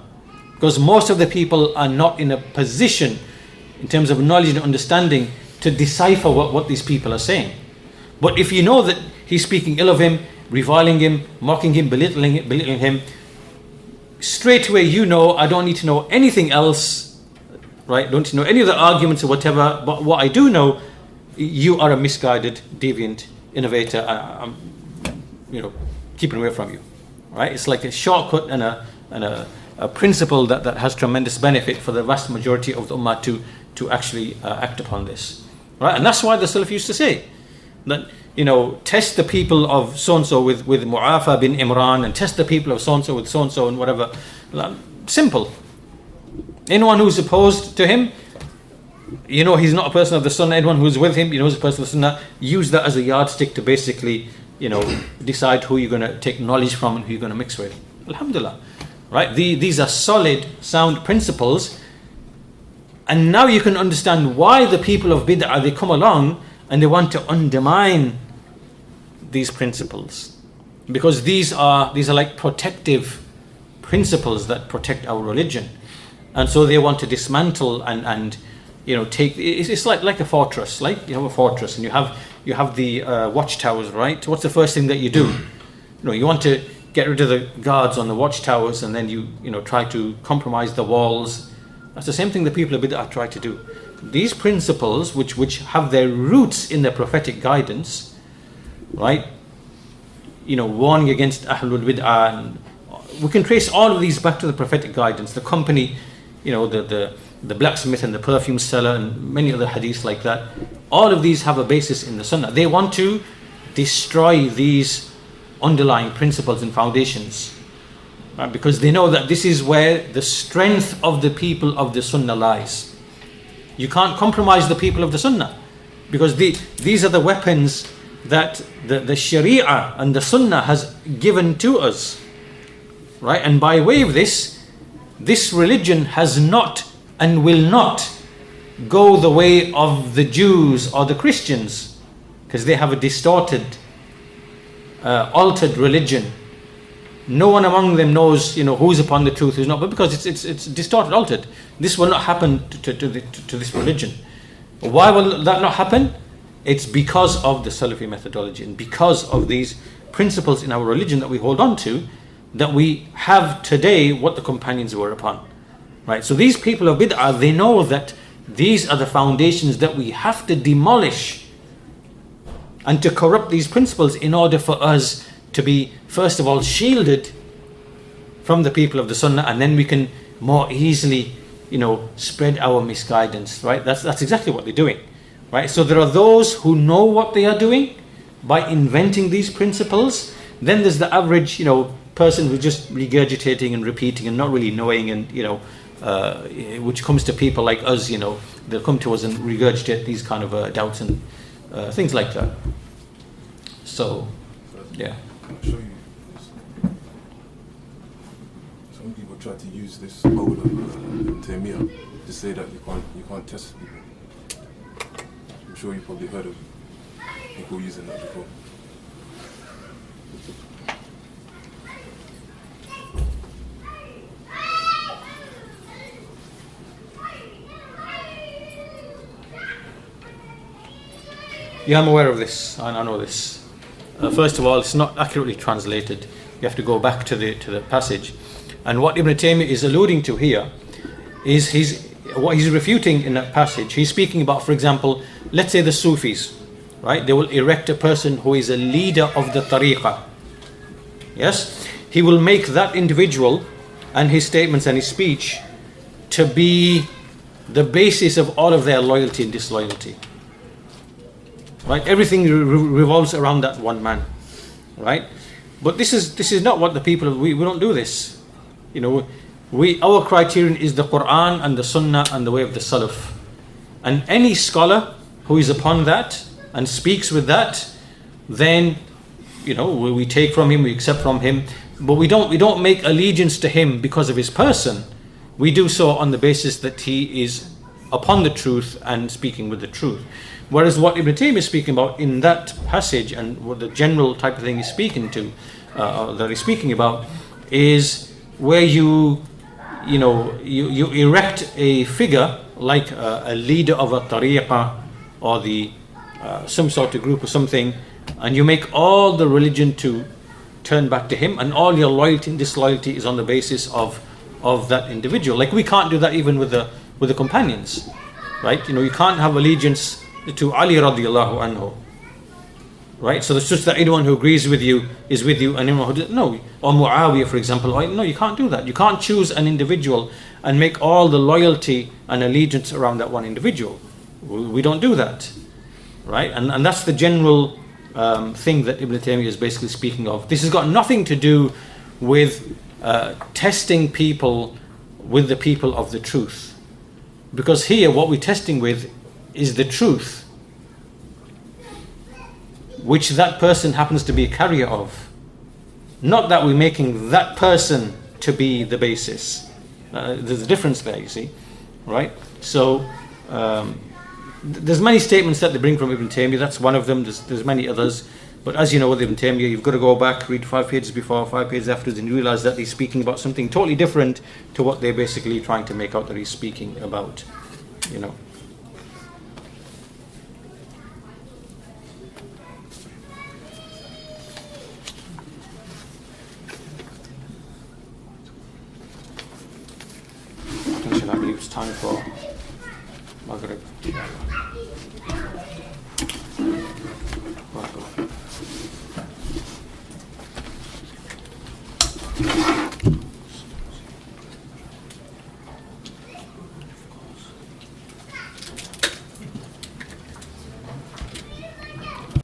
because most of the people are not in a position in terms of knowledge and understanding to decipher what these people are saying. But if you know that he's speaking ill of him, reviling him, mocking him, belittling him, straight away you know, I don't need to know anything else, right? Don't need to know any of the arguments or whatever, but what I do know, you are a misguided, deviant innovator. I'm keeping away from you, right? It's like a shortcut and a principle that has tremendous benefit for the vast majority of the ummah to actually act upon this, right? And that's why the Salaf used to say that, test the people of so-and-so with Mu'afa bin Imran, and test the people of so-and-so with so-and-so and whatever. Simple. Anyone who's opposed to him, he's not a person of the Sunnah. Anyone who's with him, he's a person of the Sunnah. Use that as a yardstick to basically, decide who you're going to take knowledge from and who you're going to mix with. Alhamdulillah. Right? These are solid, sound principles. And now you can understand why the people of bid'ah, they come along and they want to undermine these principles, because these are like protective principles that protect our religion, and so they want to dismantle and take. It's like a fortress. Like you have a fortress and you have the watchtowers, right? What's the first thing that you do? You want to get rid of the guards on the watchtowers, and then you try to compromise the walls. That's the same thing the people of bid'ah try to do. These principles, which have their roots in the prophetic guidance, right? Warning against Ahlul Bid'ah, and we can trace all of these back to the prophetic guidance. The company, the blacksmith and the perfume seller and many other hadiths like that. All of these have a basis in the Sunnah. They want to destroy these underlying principles and foundations, right? Because they know that this is where the strength of the people of the Sunnah lies. You can't compromise the people of the Sunnah, because these are the weapons that the Sharia and the Sunnah has given to us, right? And by way of this religion has not and will not go the way of the Jews or the Christians, because they have a distorted, altered religion. No one among them knows, who's upon the truth, who's not, but because it's distorted, altered. This will not happen to this religion. Why will that not happen? It's because of the Salafi methodology and because of these principles in our religion that we hold on to, that we have today what the companions were upon, right? So these people of bid'ah, they know that these are the foundations that we have to demolish and to corrupt these principles in order for us to be, first of all, shielded from the people of the Sunnah, and then we can more easily, spread our misguidance, right? That's exactly what they're doing, right? So there are those who know what they are doing by inventing these principles. Then there's the average, person who's just regurgitating and repeating and not really knowing, and which comes to people like us, they'll come to us and regurgitate these kind of doubts and things like that. So, yeah. I'll show you this. Some people try to use this goal of Taymiyyah to say that you can't test people. I'm sure you've probably heard of people using that before. Yeah, I'm aware of this, and I know this. First of all, it's not accurately translated. You have to go back to the passage. And what Ibn Taymiyyah is alluding to here is what he's refuting in that passage. He's speaking about, for example, let's say the Sufis, right? They will erect a person who is a leader of the tariqah. Yes? He will make that individual and his statements and his speech to be the basis of all of their loyalty and disloyalty. Right? Everything revolves around that one man. Right? But this is not what the people we don't do this. Our criterion is the Quran and the Sunnah and the way of the Salaf. And any scholar who is upon that and speaks with that, then we take from him, we accept from him, but we don't make allegiance to him because of his person. We do so on the basis that he is upon the truth and speaking with the truth. Whereas what Ibn Taymiyyah is speaking about in that passage, and what the general type of thing he's speaking to, that he's speaking about, is where you erect a figure like a leader of a tariqah or some sort of group or something, and you make all the religion to turn back to him, and all your loyalty and disloyalty is on the basis of that individual. Like, we can't do that even with the companions, right? You can't have allegiance to Ali radiallahu anhu, right? So it's just that anyone who agrees with you is with you, and anyone who doesn't, no. Or Muawiyah, for example, no, you can't do that. You can't choose an individual and make all the loyalty and allegiance around that one individual. We don't do that, right? And that's the general thing that Ibn Taymiyyah is basically speaking of. This has got nothing to do with testing people with the people of the truth, because here what we're testing with is the truth, which that person happens to be a carrier of, not that we're making that person to be the basis. There's a difference there, you see, right? So there's many statements that they bring from Ibn Taymiyyah. That's one of them. There's many others. But as you know, with Ibn Taymiyyah, you've got to go back, read 5 pages before, 5 pages afterwards, and you realize that he's speaking about something totally different to what they're basically trying to make out that he's speaking about, I believe it's time for Maghrib. Right.